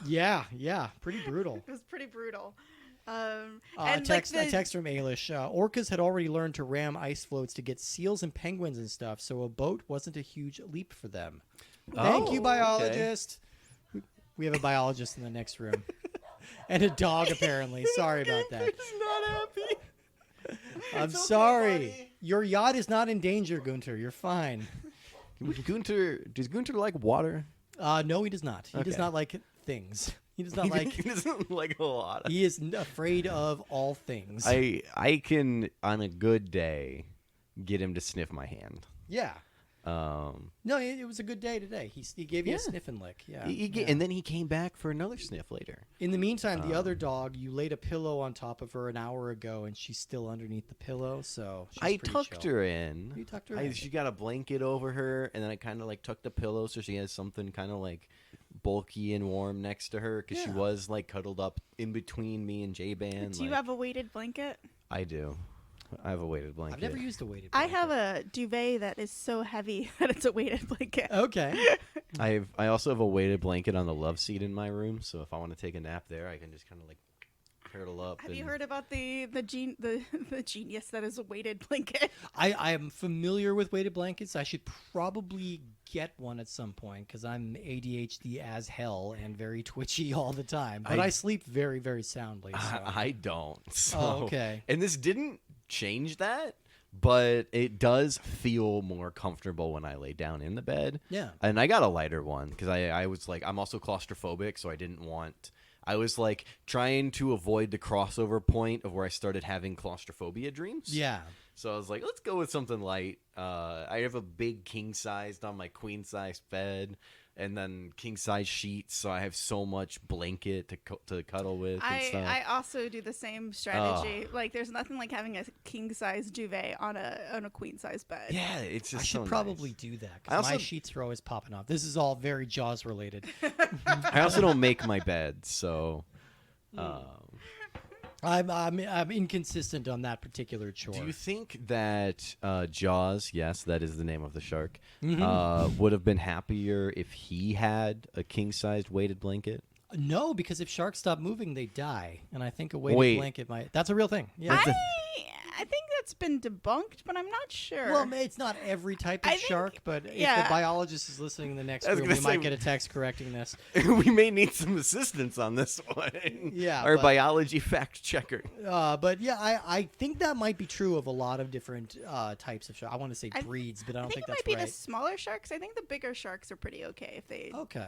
Yeah, pretty brutal. It was pretty brutal. A And text like from Ailish. Orcas had already learned to ram ice floats to get seals and penguins and stuff, so a boat wasn't a huge leap for them. Thank you, okay. biologist. We have a biologist in the next room. And a dog, apparently. Sorry about that. He's not happy. I'm okay, sorry. buddy. Your yacht is not in danger, Gunter. You're fine. Does Gunter like water? No, he does not. He does Okay. not like things. He does not like... He doesn't like a lot. He is afraid of all things. I can, on a good day, get him to sniff my hand. Yeah. No, it was a good day today. He gave you a sniff and lick. Yeah. And then he came back for another sniff later. In the meantime, the other dog, you laid a pillow on top of her an hour ago, and she's still underneath the pillow. So she's I pretty tucked chill. her in. You tucked her in. She got a blanket over her, and then I kind of like tucked the pillow so she has something kind of like bulky and warm next to her because she Yeah. was like cuddled up in between me and J-Ban. Do you have a weighted blanket? I do. I have a weighted blanket. I've never used a weighted I blanket. have a duvet that is so heavy that it's a weighted blanket. Okay. I also have a weighted blanket on the love seat in my room, so if I want to take a nap there, I can just kind of like curl up. Have you heard about the genius that is a weighted blanket? I am familiar with weighted blankets. I should probably get one at some point because I'm ADHD as hell and very twitchy all the time. But I sleep very, very soundly. So. I don't. So. Oh, okay. And this didn't change that, but it does feel more comfortable when I lay down in the bed. Yeah. And I got a lighter one because I was like, I'm also claustrophobic, so I didn't want. I was like trying to avoid the crossover point of where I started having claustrophobia dreams. Yeah. So I was like, let's go with something light. I have a big king sized on my queen size bed, and then king size sheets. So I have so much blanket to cuddle with. And stuff. I also do the same strategy. Like, there's nothing like having a king size duvet on a queen size bed. Yeah, it's just. I should so probably nice. do that because my sheets are always popping off. This is all very Jaws related. I also don't make my bed, so. I'm inconsistent on that particular chore. Do you think that Jaws, yes, that is the name of the shark, Mm-hmm. would have been happier if he had a king-sized weighted blanket? No, because if sharks stop moving, they die, and I think a weighted blanket might. That's a real thing. Yeah. I think that's been debunked, but I'm not sure. Well, it's not every type of I think- shark, but if yeah. the biologist is listening in the next I was room, gonna we say- might get a text correcting this. We may need some assistance on this one. Yeah, Our but- biology fact checker. But yeah, I think that might be true of a lot of different types of sharks. I want to say breeds, but I I don't think think it that's might be right. the smaller sharks. I think the bigger sharks are pretty okay if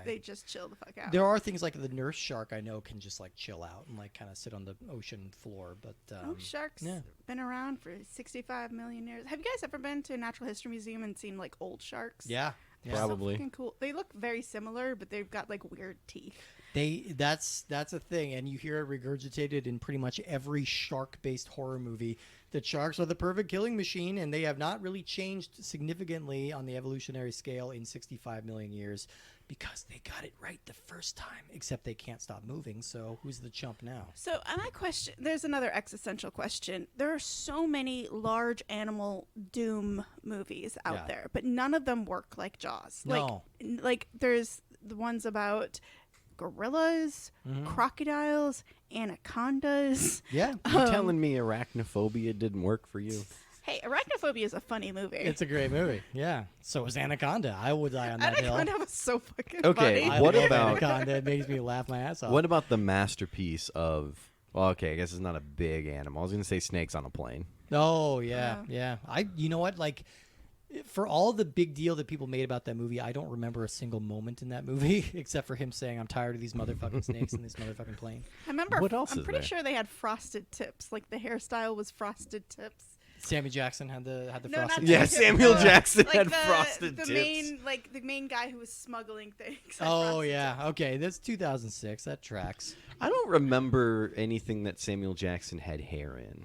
they just chill the fuck out. There are things like the nurse shark I know can just like chill out and like kind of sit on the ocean floor, but Sharks yeah. been around for 65 million years. Have you guys ever been to a natural history museum and seen like old sharks? yeah. They're Probably. so fucking cool. They look very similar, but they've got like weird teeth. That's a thing, and you hear it regurgitated in pretty much every shark-based horror movie. That sharks are the perfect killing machine, and they have not really changed significantly on the evolutionary scale in 65 million years because they got it right the first time. Except they can't stop moving. So who's the chump now? So, and I question. There's another existential question. There are so many large animal doom movies out Yeah. there, but none of them work like Jaws. No. Like there's the ones about gorillas, crocodiles, anacondas. Yeah, You telling me arachnophobia didn't work for you? Hey, Arachnophobia is a funny movie. it's a great movie. Yeah, so is Anaconda. I would die on that hill. Anaconda was so fucking Okay, funny. I What love about- Anaconda? It makes me laugh my ass off. What about the masterpiece of? Well, okay, I guess it's not a big animal. I was gonna say snakes on a plane. Oh yeah, yeah. You know what? Like, for all the big deal that people made about that movie, I don't remember a single moment in that movie except for him saying, "I'm tired of these motherfucking snakes in this motherfucking plane." I remember. What else I'm is pretty there? sure they had frosted tips. Like the hairstyle was frosted tips. Sammy Jackson had the No, not frosted. Yeah, tips. Samuel Jackson Like had the, frosted the tips. the main guy who was smuggling things. had Oh frosted yeah, tips. okay. That's 2006. That tracks. I don't remember anything that Samuel Jackson had hair in.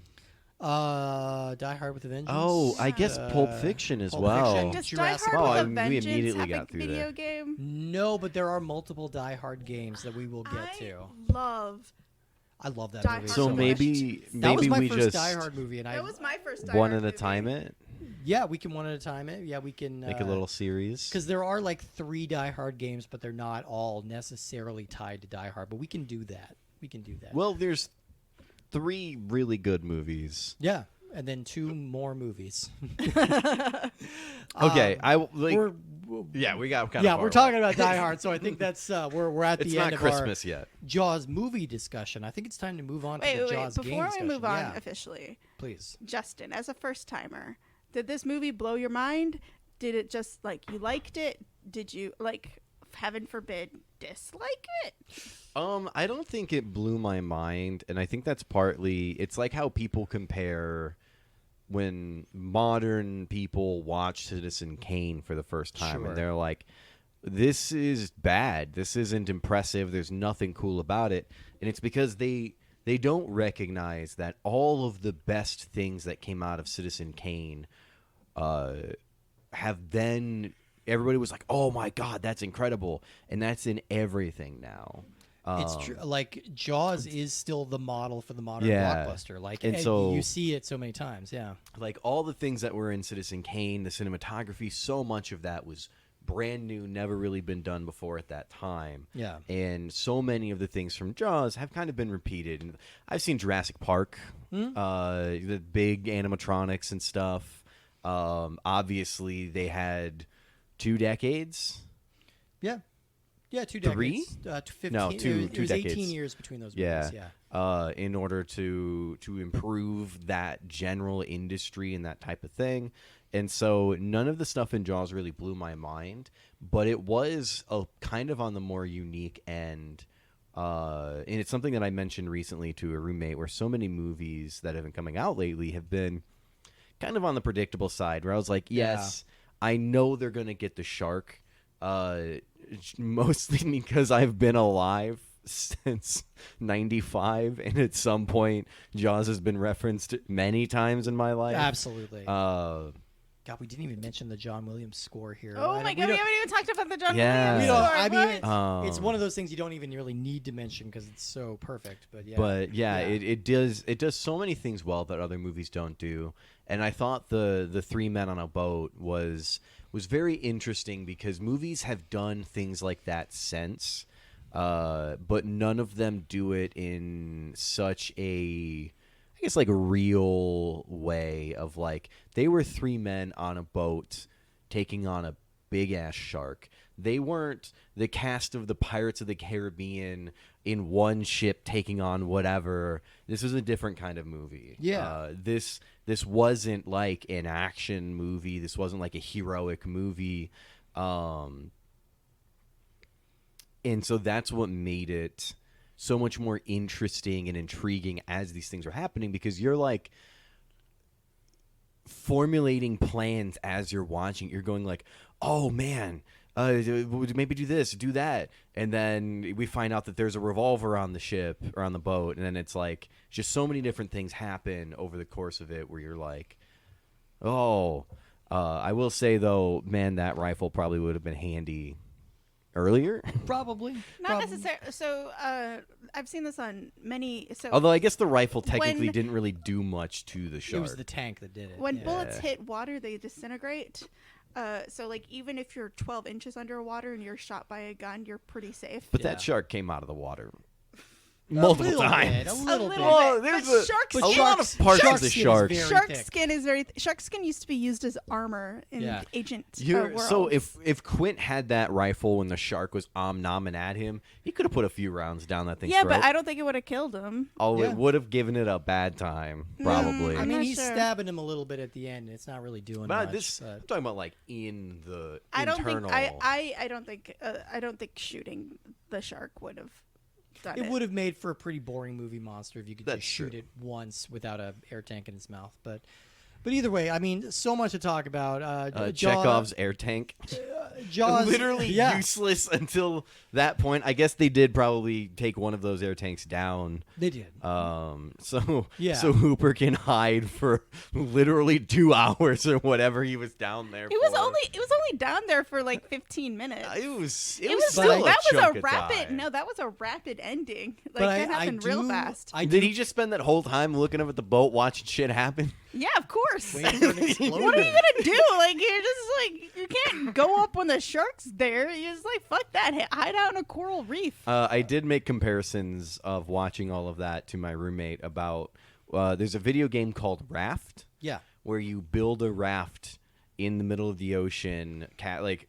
Die Hard with a Vengeance. Oh, I guess Pulp Fiction as well. Fiction. Does Die Jurassic Hard Park. with a Oh, we Vengeance immediately have got a through video there. game? No, but there are multiple Die Hard games that we will get I to. love. I love that Die movie. Hard So with a maybe Vengeance. that was my we first just Die Hard movie, and That was my first Die one Hard at a movie. time it yeah, we can one at a time. Yeah, we can make a little series. because there are like 3 Die Hard games, but they're not all necessarily tied to Die Hard. But we can do that. We can do that. Well, there's 3 really good movies. yeah, and then 2 more movies. Okay, I like. We're Yeah, we got kind of. yeah, we're talking about Die Hard, so I think that's we're at It's the not end of Christmas yet. our Jaws movie discussion. I think it's time to move on to the Wait. Jaws game Before we discussion. move on Yeah, officially, please. Justin, as a first timer, did this movie blow your mind? Did it just like you liked it? Did you like, heaven forbid, dislike it? I don't think it blew my mind, and I think that's partly. It's like how people compare when modern people watch Citizen Kane for the first time, Sure. and they're like, this is bad. This isn't impressive. There's nothing cool about it. And it's because they don't recognize that all of the best things that came out of Citizen Kane have then everybody was like, oh my God, that's incredible. And that's in everything now. It's true. Like Jaws is still the model for the modern Yeah. blockbuster. Like, And and so- you see it so many times. Yeah. Like all the things that were in Citizen Kane, the cinematography, so much of that was brand new, never really been done before at that time. Yeah. And so many of the things from Jaws have kind of been repeated. And I've seen Jurassic Park, the big animatronics and stuff. Obviously, they had 2 decades. Yeah. Yeah, 2 Three? decades. 15, No, two it was decades. 18 years between those Yeah. movies. Yeah. In order to improve that general industry and that type of thing. And so none of the stuff in Jaws really blew my mind, but it was kind of on the more unique end. And it's something that I mentioned recently to a roommate, where so many movies that have been coming out lately have been kind of on the predictable side, where I was like, yes, I know they're going to get the shark, mostly because I've been alive since 95, and at some point Jaws has been referenced many times in my life. Absolutely. God, we didn't even mention the John Williams score here. Oh my God, we haven't even talked about the John Yeah. Williams We don't- score. I mean, What? it's one of those things you don't even really need to mention because it's so perfect. But yeah. But it does so many things well that other movies don't do. And I thought the 3 men on a boat was very interesting because movies have done things like that since, but none of them do it in such a, I guess, like a real way of like, they were 3 men on a boat taking on a big ass shark. They weren't the cast of the Pirates of the Caribbean in one ship taking on whatever. This was a different kind of movie. Yeah. This wasn't like an action movie. This wasn't like a heroic movie. And so that's what made it so much more interesting and intriguing as these things are happening, because you're like formulating plans as you're watching. You're going like, oh man, maybe do this, do that. And then we find out that there's a revolver on the ship or on the boat. And then it's like just so many different things happen over the course of it where you're like, oh, I will say though, man, that rifle probably would have been handy earlier. Probably. Not necessarily. So I've seen this on many. So Although I guess the rifle technically When- didn't really do much to the shark. It was the tank that did it. when yeah. bullets hit water, they disintegrate. So like even if you're 12 inches underwater and you're shot by a gun, you're pretty safe. But Yeah. that shark came out of the water A multiple little times. bit, a little bit. Well, bit. there's But shark But a skin- lot of parts shark of the skin is shark. very Shark thick. skin is very. Shark skin used to be used as armor in Yeah. ancient You're, so worlds. if Quint had that rifle when the shark was nomming at him, he could have put a few rounds down that thing's yeah, throat. but I don't think it would have killed him. Oh, Yeah. it would have given it a bad time, probably. I I'm mean, not he's sure. stabbing him a little bit at the end. And it's not really doing but much. I'm talking about like in the I don't internal. think. I don't think shooting the shark would have done it. It would have made for a pretty boring movie monster if you could That's just shoot true. it once without a air tank in its mouth. But either way, I mean, so much to talk about. Chekhov's air tank. Jaws, Literally yeah. useless until that point. I guess they did probably take one of those air tanks down. They did. So Yeah. so Hooper can hide for literally 2 hours or whatever he was down there. It was for. only down there for like 15 minutes. It was It was still still, a that was chunk a of rapid. time. No, that was a rapid ending. Like But that happened real fast. I Did do he just spend that whole time looking up at the boat watching shit happen? Yeah, of course. wait for an explosion. What are you gonna do? Like you're just like you can't go up when the shark's there. You're just like fuck that. Hide out in a coral reef. I did make comparisons of watching all of that to my roommate about there's a video game called Raft Yeah. where you build a raft in the middle of the ocean, like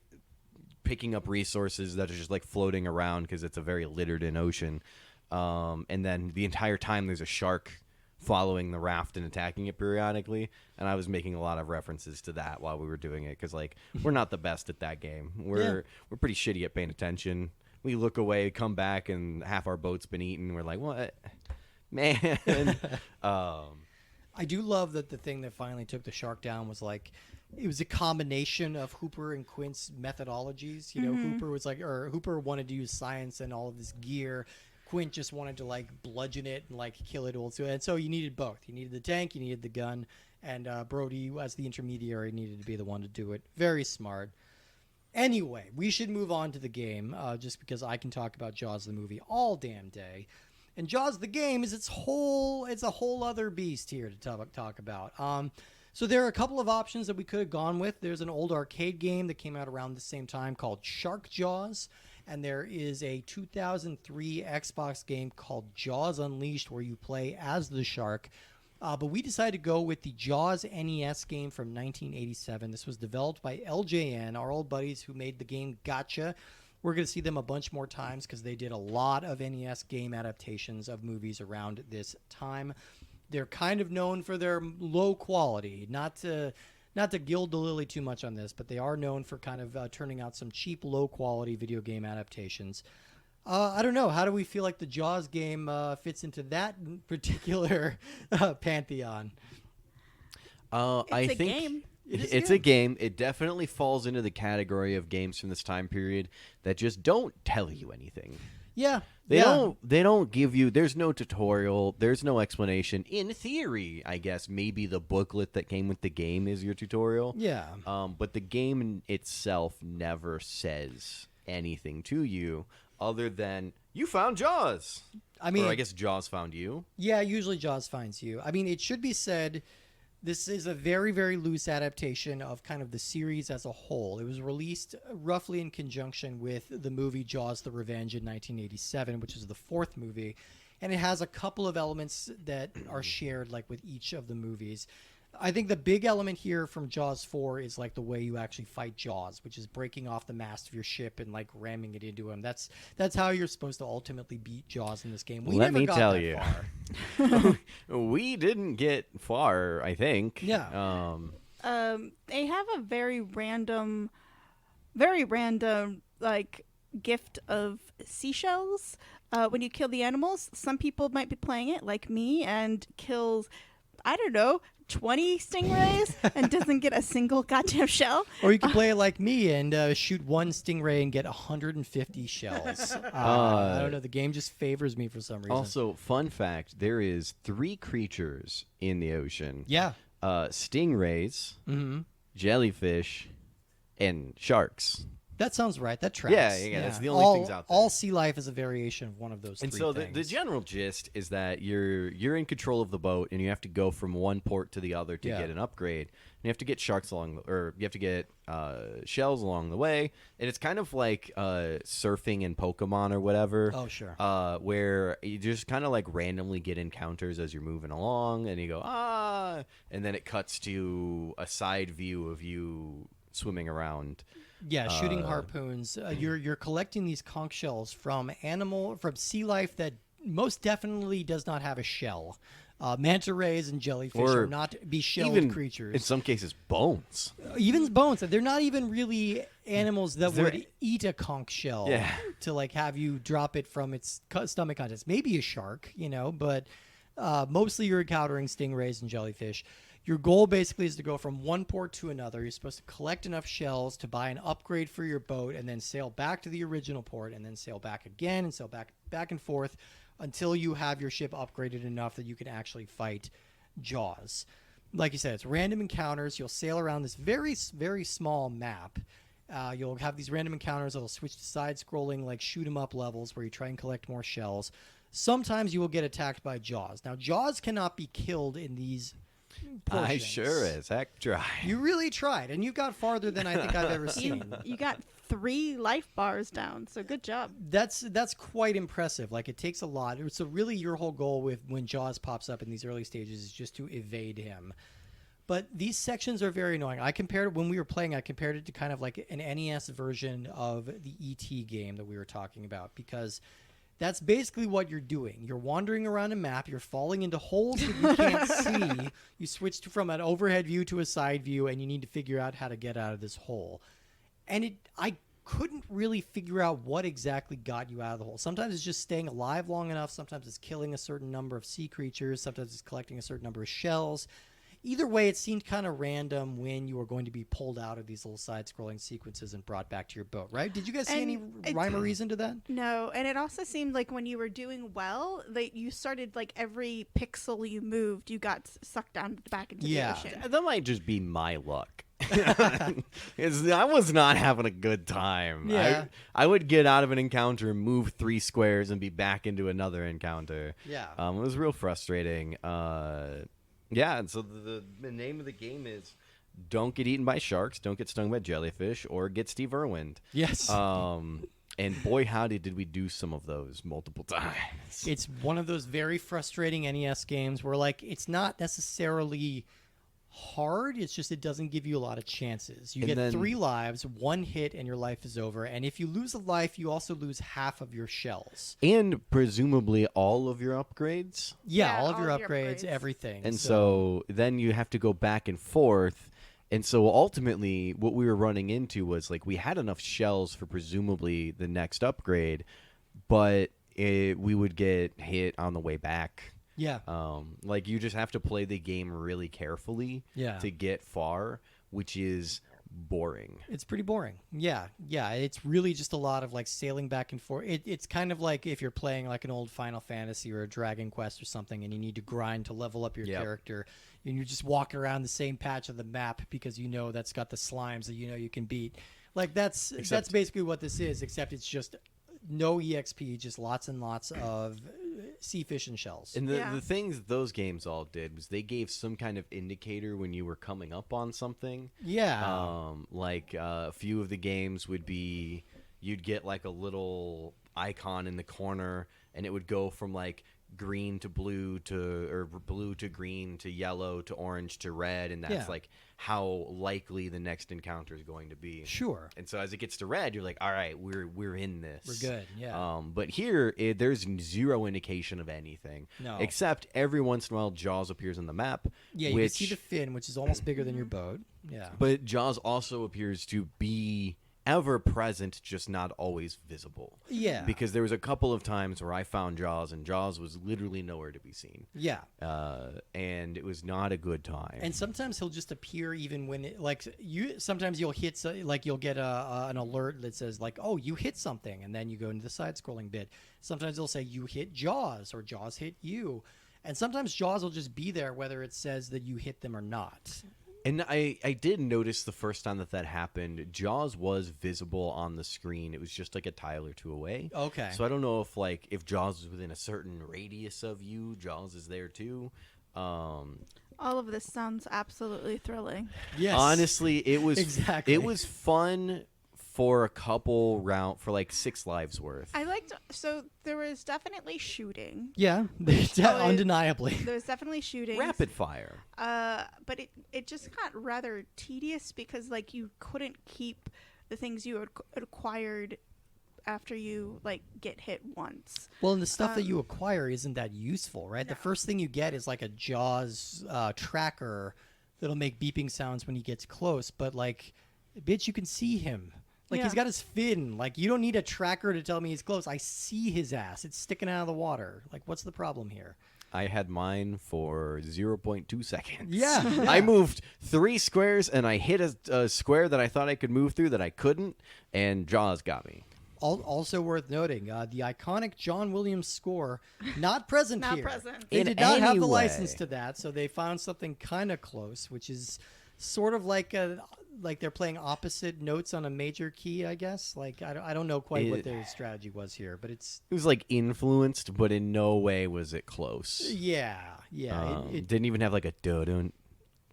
picking up resources that are just like floating around because it's a very littered in ocean. And then the entire time there's a shark following the raft and attacking it periodically. And I was making a lot of references to that while we were doing it because like we're not the best at that game. We're pretty shitty at paying attention. We look away, come back, and half our boat's been eaten. We're like, what? Man. I do love that the thing that finally took the shark down was like, it was a combination of Hooper and Quint's methodologies. You know, Hooper wanted to use science and all of this gear. Quint just wanted to like bludgeon it and like kill it also. And so you needed both. You needed the tank, you needed the gun, and Brody, as the intermediary, needed to be the one to do it. Very smart. Anyway, we should move on to the game, just because I can talk about Jaws the movie all damn day. And Jaws the game is it's a whole other beast here to talk about. So there are a couple of options that we could have gone with. There's an old arcade game that came out around the same time called Shark Jaws. And there is a 2003 Xbox game called Jaws Unleashed where you play as the shark. But we decided to go with the Jaws NES game from 1987. This was developed by LJN, our old buddies who made the game Gotcha. We're going to see them a bunch more times because they did a lot of NES game adaptations of movies around this time. They're kind of known for their low quality, not to gild the lily too much on this, but they are known for kind of turning out some cheap, low quality video game adaptations. I don't know. How do we feel like the Jaws game fits into that particular pantheon? I think game. It's a game. It definitely falls into the category of games from this time period that just don't tell you anything. Yeah. They don't give you, there's no tutorial, there's no explanation. In theory, I guess maybe the booklet that came with the game is your tutorial. Yeah. But the game itself never says anything to you other than you found Jaws. I mean, or I guess Jaws found you. Yeah, usually Jaws finds you. I mean, it should be said this is a very, very loose adaptation of kind of the series as a whole. It was released roughly in conjunction with the movie Jaws: The Revenge in 1987, which is the fourth movie. And it has a couple of elements that are shared like with each of the movies. I think the big element here from Jaws 4 is like the way you actually fight Jaws, which is breaking off the mast of your ship and like ramming it into him. That's how you're supposed to ultimately beat Jaws in this game. Let me tell you, we didn't get far. I think. Yeah. They have a very random like gift of seashells. When you kill the animals, some people might be playing it like me and kills, I don't know, 20 stingrays and doesn't get a single goddamn shell. Or you can play it like me and shoot one stingray and get 150 shells. I don't know. The game just favors me for some reason. Also, fun fact, there is 3 creatures in the ocean. Yeah. Stingrays, jellyfish, and sharks. That sounds right. That tracks. Yeah. That's the only things out there. All sea life is a variation of one of those and three so things. the general gist is that you're in control of the boat, and you have to go from one port to the other to get an upgrade. And you have to get sharks or you have to get shells along the way. And it's kind of like surfing in Pokemon or whatever. Oh, sure. Where you just kind of like randomly get encounters as you're moving along, and you go, and then it cuts to a side view of you swimming around. Yeah, shooting harpoons. You're collecting these conch shells from sea life that most definitely does not have a shell. Manta rays and jellyfish are not be-shelled creatures. In some cases, bones. Even bones. They're not even really animals that would eat a conch shell to like have you drop it from its stomach contents. Maybe a shark, but mostly you're encountering stingrays and jellyfish. Your goal basically is to go from one port to another. You're supposed to collect enough shells to buy an upgrade for your boat and then sail back to the original port and then sail back again and sail back and forth until you have your ship upgraded enough that you can actually fight Jaws. Like you said, it's random encounters. You'll sail around this very, very small map. You'll have these random encounters that'll switch to side-scrolling, like shoot-'em-up levels where you try and collect more shells. Sometimes you will get attacked by Jaws. Now, Jaws cannot be killed in these portions. I sure as heck tried. You really tried, and you got farther than I think I've ever seen. You got 3 life bars down, so good job. That's quite impressive. Like, it takes a lot. So really your whole goal with when Jaws pops up in these early stages is just to evade him. But these sections are very annoying. When we were playing, I compared it to kind of like an NES version of the E.T. game that we were talking about, because that's basically what you're doing. You're wandering around a map. You're falling into holes that you can't see. You switched from an overhead view to a side view, and you need to figure out how to get out of this hole. And I couldn't really figure out what exactly got you out of the hole. Sometimes it's just staying alive long enough. Sometimes it's killing a certain number of sea creatures. Sometimes it's collecting a certain number of shells. Either way, it seemed kind of random when you were going to be pulled out of these little side-scrolling sequences and brought back to your boat, right? Did you guys see any rhyme or reason to that? No, and it also seemed like when you were doing well, that you started like every pixel you moved, you got sucked down back into the ocean. That might just be my luck. I was not having a good time. Yeah. I would get out of an encounter, move 3 squares, and be back into another encounter. Yeah. It was real frustrating. Yeah, and so the name of the game is don't get eaten by sharks, don't get stung by jellyfish, or get Steve Irwin. Yes. And boy, howdy, did we do some of those multiple times. It's one of those very frustrating NES games where, like, it's not necessarily hard. It's just it doesn't give you a lot of chances. You get 3 lives, 1 hit, and your life is over. And if you lose a life, you also lose half of your shells. And presumably all of your upgrades. Yeah, all of your upgrades, everything. And so then you have to go back and forth. And so ultimately what we were running into was like we had enough shells for presumably the next upgrade, but we would get hit on the way back. Yeah. Like you just have to play the game really carefully to get far, which is boring. It's pretty boring. Yeah. It's really just a lot of like sailing back and forth. It's kind of like if you're playing like an old Final Fantasy or a Dragon Quest or something, and you need to grind to level up your character, and you're just walking around the same patch of the map because you know that's got the slimes that you know you can beat. Like that's basically what this is, except it's just no EXP, just lots and lots of sea fish and shells. And the things those games all did was they gave some kind of indicator when you were coming up on something. Yeah. Like a few of the games would be you'd get like a little icon in the corner, and it would go from like green to blue or blue to green to yellow to orange to red, and that's like how likely the next encounter is going to be. Sure. And so as it gets to red, you're like, all right, we're in this. We're good. Yeah. But here there's zero indication of anything. No. Except every once in a while Jaws appears on the map. Yeah, you can see the fin, which is almost bigger than your boat. Yeah. But Jaws also appears to be ever present, just not always visible. Yeah. Because there was a couple of times where I found Jaws, and Jaws was literally nowhere to be seen. Yeah. And it was not a good time. And sometimes he'll just appear even when it, like sometimes you'll hit like you'll get an alert that says like, oh, you hit something, and then you go into the side scrolling bit. Sometimes they'll say you hit Jaws or Jaws hit you. And sometimes Jaws will just be there whether it says that you hit them or not. And I did notice the first time that happened, Jaws was visible on the screen. It was just like a tile or two away. Okay. So I don't know if Jaws is within a certain radius of you, Jaws is there too. All of this sounds absolutely thrilling. Yes. Honestly, it was exactly. It was fun for a couple for like 6 lives worth. So there was definitely shooting. Yeah, undeniably. There was definitely shooting. Rapid fire. But it just got rather tedious because like you couldn't keep the things you had acquired after you like get hit once. Well, and the stuff that you acquire isn't that useful, right? No. The first thing you get is like a Jaws tracker that'll make beeping sounds when he gets close, but like, bitch, you can see him. Like, he's got his fin. Like, you don't need a tracker to tell me he's close. I see his ass. It's sticking out of the water. Like, what's the problem here? I had mine for 0.2 seconds. Yeah. I moved 3 squares, and I hit a square that I thought I could move through that I couldn't, and Jaws got me. Also worth noting, the iconic John Williams score, not present not here. Present. They In did not have the any license way. to that, so they found something kind of close, which is sort of like they're playing opposite notes on a major key, I guess. Like I don't know quite what their strategy was here, but it was like influenced, but in no way was it close. Yeah. It didn't even have like a dun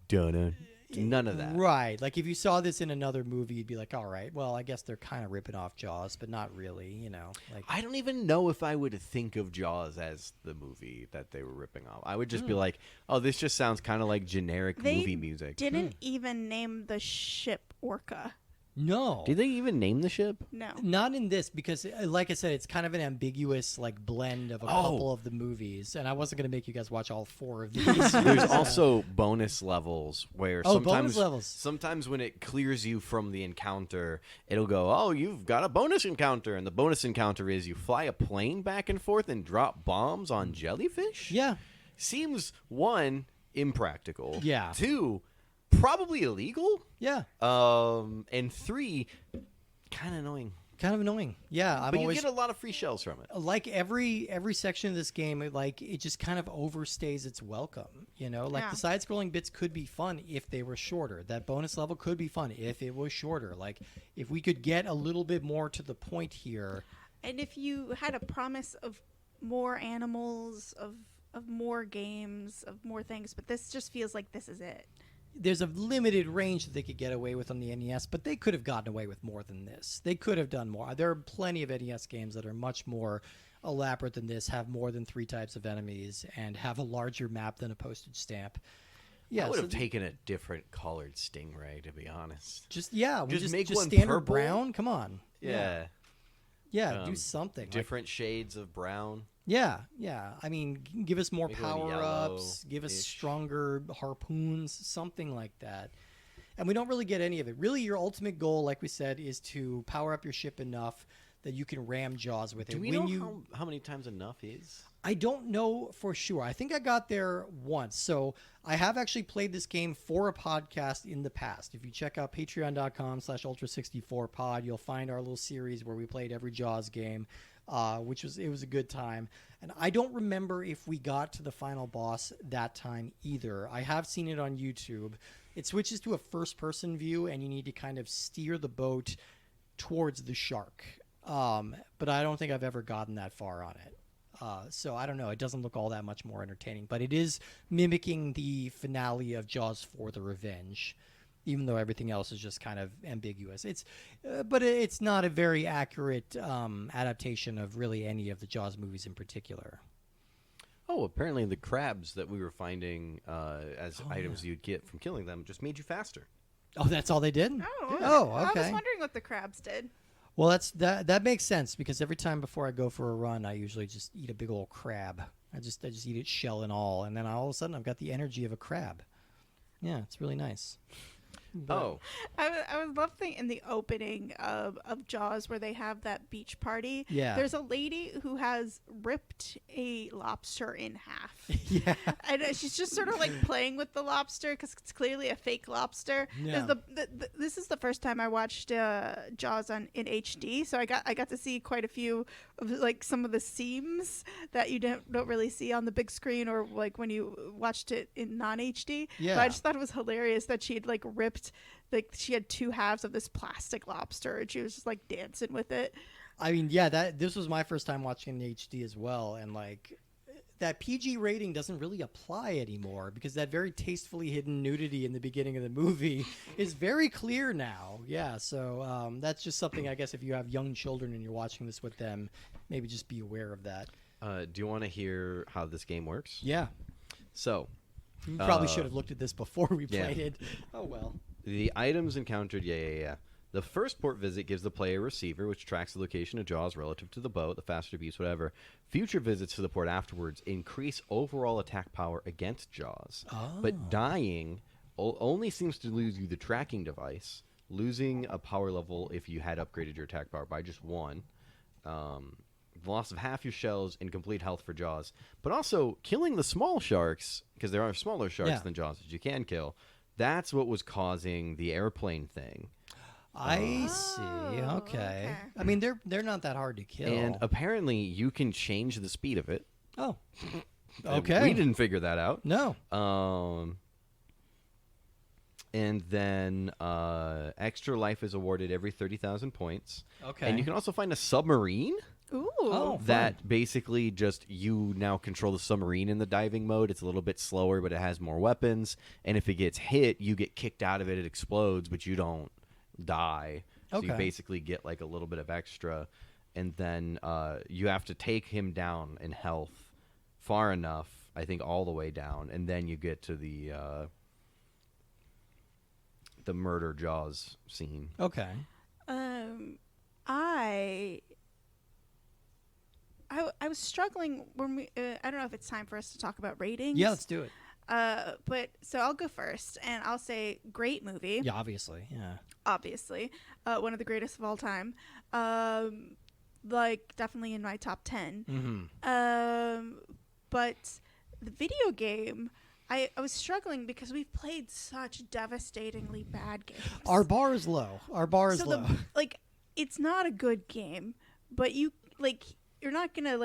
dun. None of that. Right. Like if you saw this in another movie, you'd be like, all right, well, I guess they're kind of ripping off Jaws, but not really, you know. Like I don't even know if I would think of Jaws as the movie that they were ripping off. I would just be like, oh, this just sounds kind of like generic movie music. Didn't even name the ship Orca. No. Did they even name the ship? No. Not in this, because, like I said, it's kind of an ambiguous blend of a couple of the movies, and I wasn't going to make you guys watch all 4 of these. There's also bonus levels where bonus levels. sometimes when it clears you from the encounter, it'll go, oh, you've got a bonus encounter, and the bonus encounter is you fly a plane back and forth and drop bombs on jellyfish? Yeah. Seems, 1, impractical. Yeah. 2, probably illegal. Yeah. And 3, kind of annoying. Kind of annoying. Yeah. But you get a lot of free shells from it. Like every section of this game, it just kind of overstays its welcome. You know, like Yeah. the side-scrolling bits could be fun if they were shorter. That bonus level could be fun if it was shorter. Like if we could get a little bit more to the point here. And if you had a promise of more animals, of more games, of more things, but this just feels like this is it. There's a limited range that they could get away with on the NES, but they could have gotten away with more than this. They could have done more. There are plenty of NES games that are much more elaborate than this, have more than 3 types of enemies, and have a larger map than a postage stamp. Yeah, I would have taken a different colored Stingray, to be honest. Just make one standard purple. brown. Come on. Yeah. Do something. Different shades of brown. Yeah. I mean, give us more Make one power-ups, give us yellow-ish. stronger harpoons, something like that. And we don't really get any of it. Really, your ultimate goal, like we said, is to power up your ship enough that you can ram Jaws with it. Do we know how many times enough is? I don't know for sure. I think I got there once. So I have actually played this game for a podcast in the past. If you check out patreon.com/ultra64pod, you'll find our little series where we played every Jaws game, which was a good time. And I don't remember if we got to the final boss that time either. I have seen it on YouTube. It switches to a first-person view, and you need to kind of steer the boat towards the shark. But I don't think I've ever gotten that far on it. So I don't know. It doesn't look all that much more entertaining, but it is mimicking the finale of Jaws 4: The Revenge, even though everything else is just kind of ambiguous. But it's not a very accurate adaptation of really any of the Jaws movies in particular. Oh, apparently the crabs that we were finding as items you'd get from killing them just made you faster. Oh, that's all they did? Oh, Oh, I okay. was wondering what the crabs did. Well, that makes sense, because every time before I go for a run, I usually just eat a big old crab. I just eat it shell and all, and then all of a sudden I've got the energy of a crab. Yeah, it's really nice. Oh, I was loving in the opening of Jaws where they have that beach party. Yeah. There's a lady who has ripped a lobster in half. Yeah. And she's just sort of like playing with the lobster because it's clearly a fake lobster. Yeah. This is the first time I watched Jaws in HD, so I got to see quite a few of like some of the seams that you don't really see on the big screen or like when you watched it in non HD. Yeah. But I just thought it was hilarious that she'd like ripped, like she had 2 halves of this plastic lobster and she was just like dancing with it. I mean, yeah, this was my first time watching in HD as well, and like that PG rating doesn't really apply anymore because that very tastefully hidden nudity in the beginning of the movie is very clear now. Yeah, so that's just something, I guess, if you have young children and you're watching this with them, maybe just be aware of that. do you want to hear how this game works? Yeah. So, We probably should have looked at this before we yeah. played it. Oh, well. the items encountered, yeah. The first port visit gives the player a receiver, which tracks the location of Jaws relative to the boat, the faster beats, whatever. Future visits to the port afterwards increase overall attack power against Jaws. Oh. But dying only seems to lose you the tracking device, losing a power level if you had upgraded your attack power by just 1. Loss of half your shells and complete health for Jaws. But also, killing the small sharks, because there are smaller sharks than Jaws that you can kill, that's what was causing the airplane thing. I see. Okay. I mean, they're not that hard to kill. And apparently, you can change the speed of it. Oh. And Okay. we didn't figure that out. No. And then extra life is awarded every 30,000 points. Okay. And you can also find a submarine Ooh. Oh. that basically just you now control the submarine in the diving mode. It's a little bit slower, but it has more weapons. And if it gets hit, you get kicked out of it. It explodes, but you don't die. So you Okay. basically get like a little bit of extra. And then you have to take him down in health far enough, I think all the way down. And then you get to the the murder Jaws scene. Okay. I was struggling when we. I don't know if it's time for us to talk about ratings. Yeah, let's do it. But so I'll go first, and I'll say great movie. Yeah, obviously. Yeah. Obviously, one of the greatest of all time. Like definitely in my top 10. Mm-hmm. But the video game, I was struggling because we've played such devastatingly bad games. Our bar is low. Our bar is so low. It's not a good game, but you're not gonna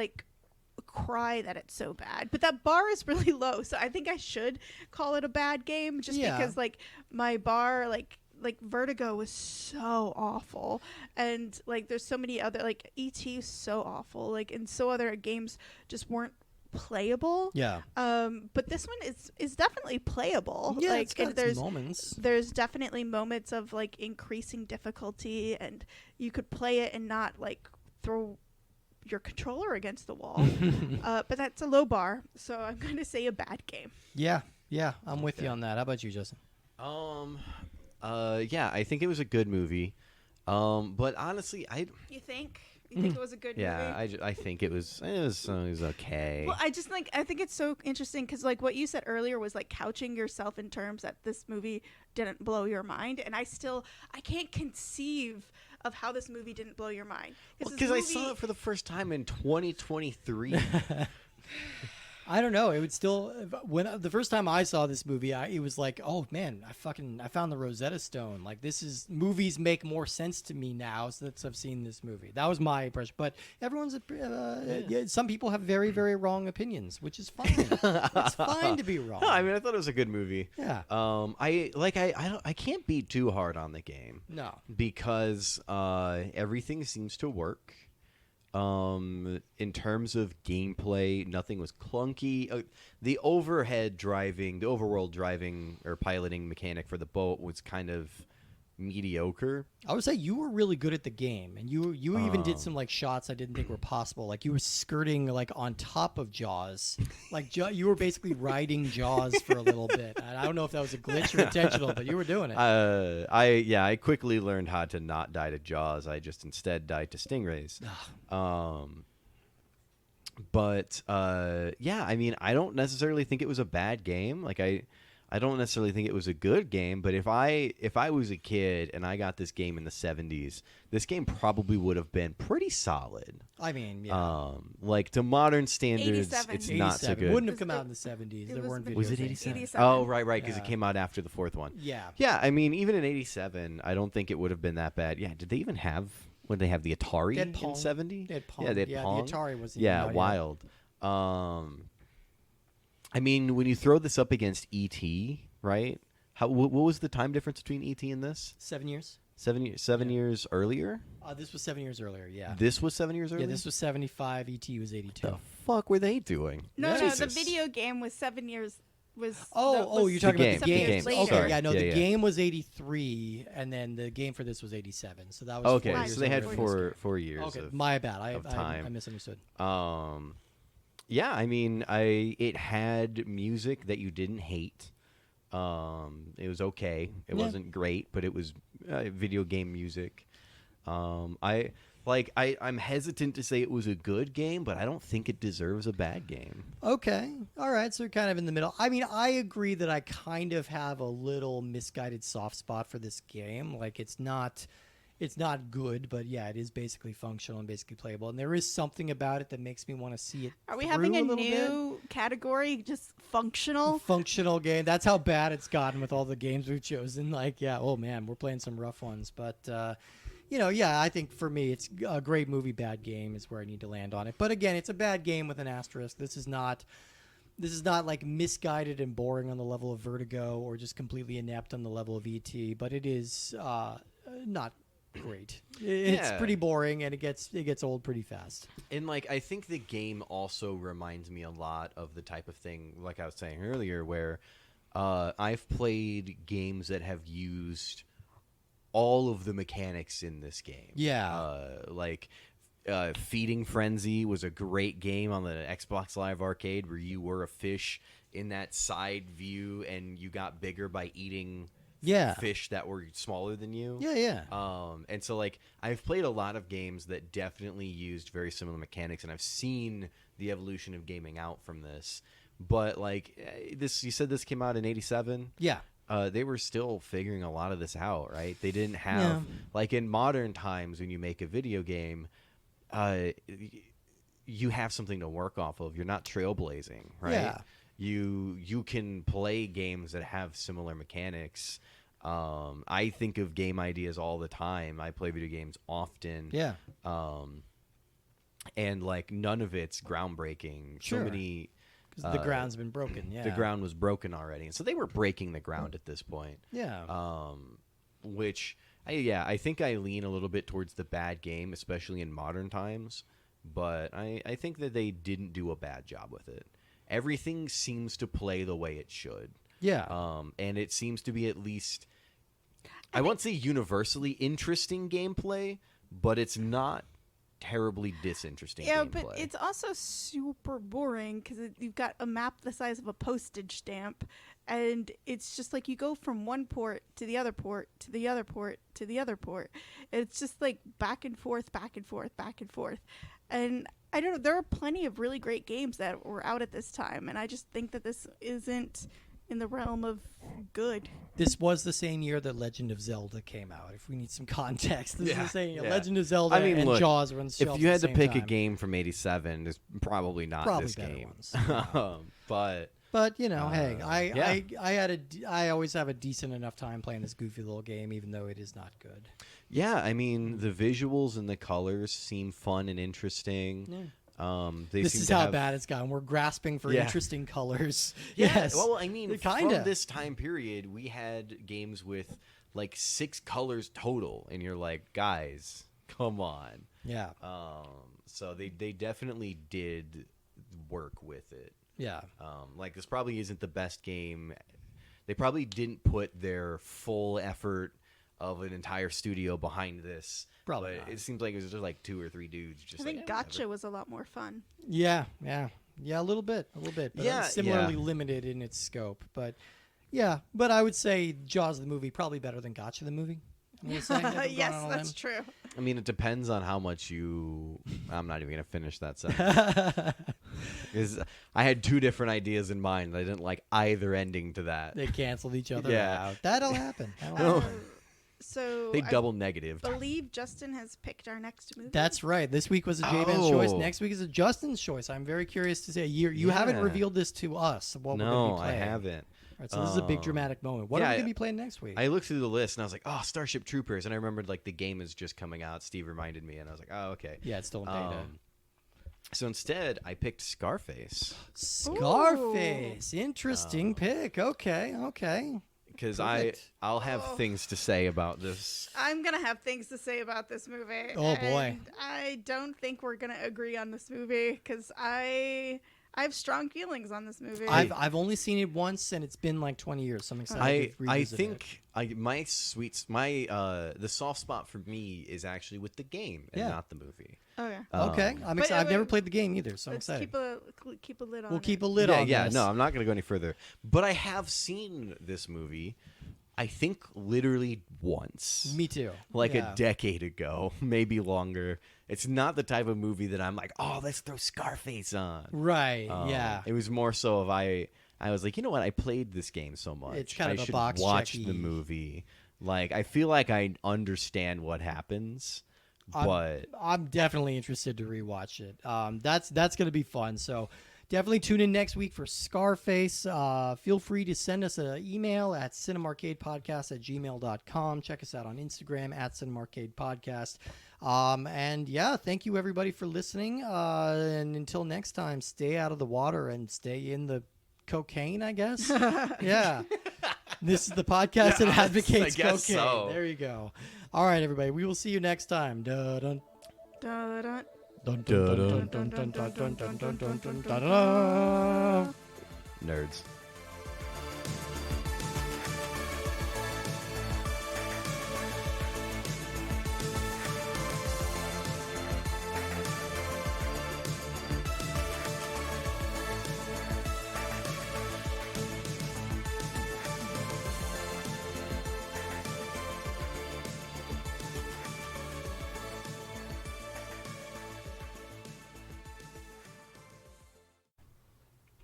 cry that it's so bad. But that bar is really low, so I think I should call it a bad game just because my bar Vertigo was so awful, and there's so many other E.T. is so awful, and so other games just weren't playable. Yeah. But this one is definitely playable. Yeah, it's got its moments. There's definitely moments of increasing difficulty, and you could play it and not throw your controller against the wall. But that's a low bar, so I'm going to say a bad game. Yeah, I'm with you on that. How about you, Justin? Yeah, I think it was a good movie. But honestly, You think it was a good movie? Yeah, I think it was okay. Well, I think it's so interesting because what you said earlier was couching yourself in terms that this movie didn't blow your mind, and I can't conceive of how this movie didn't blow your mind. Because I saw it for the first time in 2023. I don't know. It would still when the first time I saw this movie, it was like, oh man, I found the Rosetta Stone. Movies make more sense to me now since I've seen this movie. That was my impression. But everyone's some people have very, very wrong opinions, which is fine. It's fine to be wrong. No, I mean, I thought it was a good movie. Yeah. I can't be too hard on the game. No. Because everything seems to work. In terms of gameplay, nothing was clunky. The overworld driving or piloting mechanic for the boat was kind of mediocre. I would say you were really good at the game, and you even did some shots I didn't think were possible. You were skirting on top of Jaws, you were basically riding Jaws for a little bit. And I don't know if that was a glitch or intentional, but you were doing it. I quickly learned how to not die to Jaws. I just instead died to stingrays. But I mean, I don't necessarily think it was a bad game. I don't necessarily think it was a good game, but if I was a kid and I got this game in the 70s, this game probably would have been pretty solid. I mean, yeah. To modern standards, 87. it's not so good. It wouldn't have come out in the 70s. There weren't videos. Was it 87? Oh, right, because it came out after the fourth one. Yeah. Yeah, I mean, even in 87, I don't think it would have been that bad. Yeah, did they even have, when they have the Atari in 70? They had Pong. Yeah, they had Pong. The Atari was wild. I mean, when you throw this up against E.T., right? What was the time difference between E.T. and this? 7 years. 7 years earlier? This was 7 years earlier, yeah. This was 7 years earlier? Yeah, this was 75. E.T. was 82. The fuck were they doing? No, Jesus. the video game was 7 years. You're talking about the game. Later. Okay, Sorry. yeah, no, Yeah, the yeah. game was 83, and then the game for this was 87. So that was 4 Okay, years so they had earlier. 4 years Okay, of my bad. of time. I misunderstood. Yeah, I mean, it had music that you didn't hate. It was okay. It wasn't great, but it was video game music. I'm hesitant to say it was a good game, but I don't think it deserves a bad game. Okay. All right. So you're kind of in the middle. I mean, I agree that I kind of have a little misguided soft spot for this game. It's not good, but yeah, it is basically functional and basically playable. And there is something about it that makes me want to see it. Are we having a little new category? Just functional? Functional game. That's how bad it's gotten with all the games we've chosen. Oh man, we're playing some rough ones. But, I think for me, it's a great movie, bad game is where I need to land on it. But again, it's a bad game with an asterisk. This is not misguided and boring on the level of Vertigo or just completely inept on the level of E.T., but it is not great. It's pretty boring, and it gets old pretty fast. And I think the game also reminds me a lot of the type of thing, like I was saying earlier, where I've played games that have used all of the mechanics in this game. Yeah. Feeding Frenzy was a great game on the Xbox Live Arcade where you were a fish in that side view and you got bigger by eating Yeah. fish that were smaller than you. Yeah. And so like I've played a lot of games that definitely used very similar mechanics, and I've seen the evolution of gaming out from this. But like this, you said this came out in '87. Yeah. They were still figuring a lot of this out, right? They didn't have like in modern times when you make a video game, you have something to work off of. You're not trailblazing, right? Yeah. You can play games that have similar mechanics. I think of game ideas all the time. I play video games often. Yeah. And like none of it's groundbreaking. Sure. So many. Because the ground's been broken. Yeah. The ground was broken already, and so they were breaking the ground at this point. Yeah. Which I think I lean a little bit towards the bad game, especially in modern times. But I think that they didn't do a bad job with it. Everything seems to play the way it should. Yeah. And it seems to be at least, I won't say universally interesting gameplay, but it's not terribly disinteresting Yeah, gameplay. but it's also super boring because you've got a map the size of a postage stamp, and it's just like you go from one port to the other port to the other port to the other port. It's just like back and forth, back and forth, back and forth. And I don't know, there are plenty of really great games that were out at this time, and I just think that this isn't in the realm of good. This was the same year that Legend of Zelda came out. If we need some context, this is the same year. Yeah. Legend of Zelda and look, Jaws were on the shelf if you at had the to same pick a time. game from '87, it's probably not Probably this better game. ones. Yeah. But you know, hey, yeah. I always have a decent enough time playing this goofy little game, even though it is not good. yeah, I mean the visuals and the colors seem fun and interesting. Yeah. They This seem is to how have, bad it's gotten. We're grasping for Yeah. interesting colors. Yeah, Yes. well, I mean, Kinda. from this time period, we had games with like 6 colors total, and you're like, guys, come on. Yeah. So they definitely did work with it. Yeah. Like this probably isn't the best game. They probably didn't put their full effort of an entire studio behind this. Probably but not. it seems like it was just like 2 or 3 dudes. Just I like, think whatever. Gotcha was a lot more fun. Yeah. A little bit. But Yeah, similarly yeah. limited in its scope. But yeah, but I would say Jaws the movie probably better than Gotcha the movie. I'm gonna say, if I'm going Yes, on a that's limb. true. I mean, it depends on how much you. I'm not even gonna finish that sentence. 'Cause I had 2 different ideas in mind. I didn't like either ending to that. They canceled each other Yeah. out. That'll happen. So They I double negative. believe Justin has picked our next movie. That's right. This week was a J-Ban's choice. Oh. Next week is a Justin's choice. I'm very curious to say. You haven't Yeah. revealed this to us. What we're No, going to be I playing. haven't. All right, so this is a big dramatic moment. What are we yeah, going to be playing next week? I looked through the list and I was like, "Oh, Starship Troopers," and I remembered like the game is just coming out. Steve reminded me, and I was like, "Oh, okay." Yeah, it's still in beta. So instead, I picked Scarface Scarface. Interesting pick. Okay. because Perfect. I'll have things to say about this. I'm going to have things to say about this movie. Oh, boy. And I don't think we're going to agree on this movie because I have strong feelings on this movie. I've only seen it once, and it's been like 20 years. So I'm excited I to revisit it. think the soft spot for me is actually with the game and Yeah. not the movie. Okay. Okay, I'm But, excited. I've never wait, played the game either, so I'm Let's excited. keep a lid on We'll it. keep a lid yeah, on yeah. this. No, I'm not going to go any further. But I have seen this movie. I think literally once. Me too. Like Yeah. a decade ago, maybe longer. It's not the type of movie that I'm like, oh, let's throw Scarface on. Right. Yeah. It was more so of I was like, you know what? I played this game so much. It's kind I of a should box watch checky. the movie. Like I feel like I understand what happens, but I'm definitely interested to rewatch it. That's going to be fun. So definitely tune in next week for Scarface. Feel free to send us an email at cinemarcadepodcast@gmail.com. Check us out on Instagram at cinemarcadepodcast. And yeah, thank you everybody for listening. And until next time, stay out of the water and stay in the cocaine, I guess. Yeah. This is the podcast that advocates I guess cocaine. so. There you go. All right, everybody. We will see you next time. Dun-dun. Dun-dun. Dun, dun, dun, dun, dun, dun, dun, dun, dun, dun, dun, dun, dun. nerds.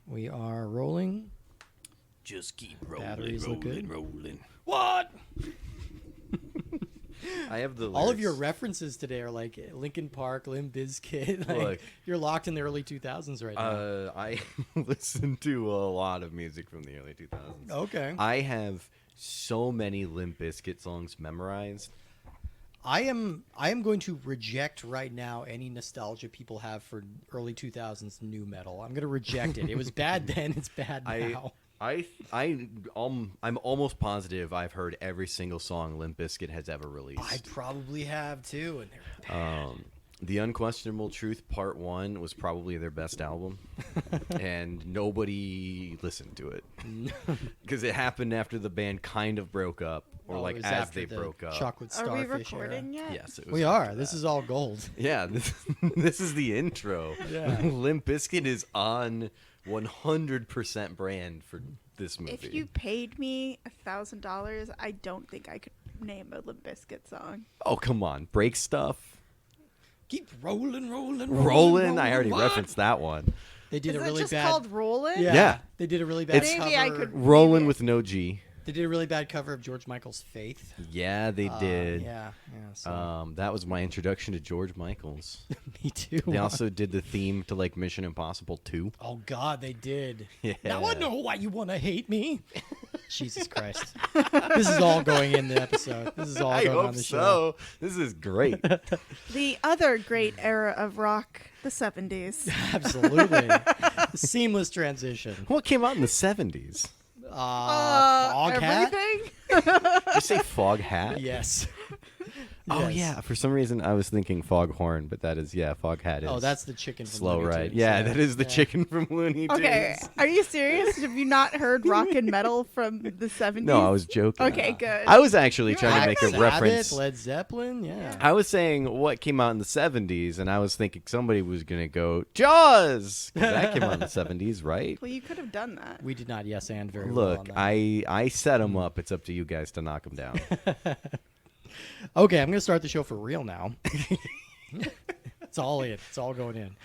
We are rolling. Just keep rolling, Batteries look good. rolling. What? I have the All of lyrics. your references today are like Linkin Park, Limp Bizkit. Like, Look. you're locked in the early 2000s right now. I listen to a lot of music from the early 2000s. Okay. I have so many Limp Bizkit songs memorized. I am going to reject right now any nostalgia people have for early 2000s new metal. I'm going to reject it. It was bad then. It's bad now. I'm almost positive I've heard every single song Limp Bizkit has ever released. I probably have too, and they're bad. The Unquestionable Truth Part 1 was probably their best album, and nobody listened to it. Because it happened after the band kind of broke up, or Oh, it like was as after they the broke up. Chocolate Are we Starfish era. recording yet? Yes, it was We after are. This that. is all gold. Yeah, this is the intro. Yeah. Limp Bizkit is on 100% brand for this movie. If you paid me $1,000, I don't think I could name a Limp Bizkit song. Oh, come on. Break Stuff. Keep rolling. Rolling. I already what? referenced that one. They did Is a it really just bad. called Rollin'? Yeah. They did a really bad It's- cover. Maybe I could- Rolling Maybe. with no G. They did a really bad cover of George Michael's Faith. Yeah, they did. Yeah. So. That was my introduction to George Michael's. Me too. They also did the theme to like Mission Impossible 2. Oh God, they did. Yeah. Now I know why you want to hate me. Jesus Christ. This is all going in the episode. This is all I going on hope the show. so. This is great. The other great era of rock, the 70s. Absolutely. Seamless transition. What came out in the 70s? Fog hat? Everything? Did you say Fog Hat? Yes. Oh Yes. yeah. For some reason I was thinking Foghorn, but that is Fog Hat is. Oh, that's the chicken from Slow Looney Ride. Tunes. Yeah, that is the Yeah. chicken from Looney Tunes. Okay, are you serious? Have you not heard rock and metal from the 70s? No, I was joking. Okay, good. I was actually You're trying to make a Sabbath, reference. Led Zeppelin, yeah. I was saying what came out in the 70s, and I was thinking somebody was going to go, Jaws! 'Cause that came out in the 70s, right? Well, you could have done that. We did not yes and very well on Look, that. I set them up. It's up to you guys to knock them down. Okay, I'm going to start the show for real now. It's all in. It's all going in.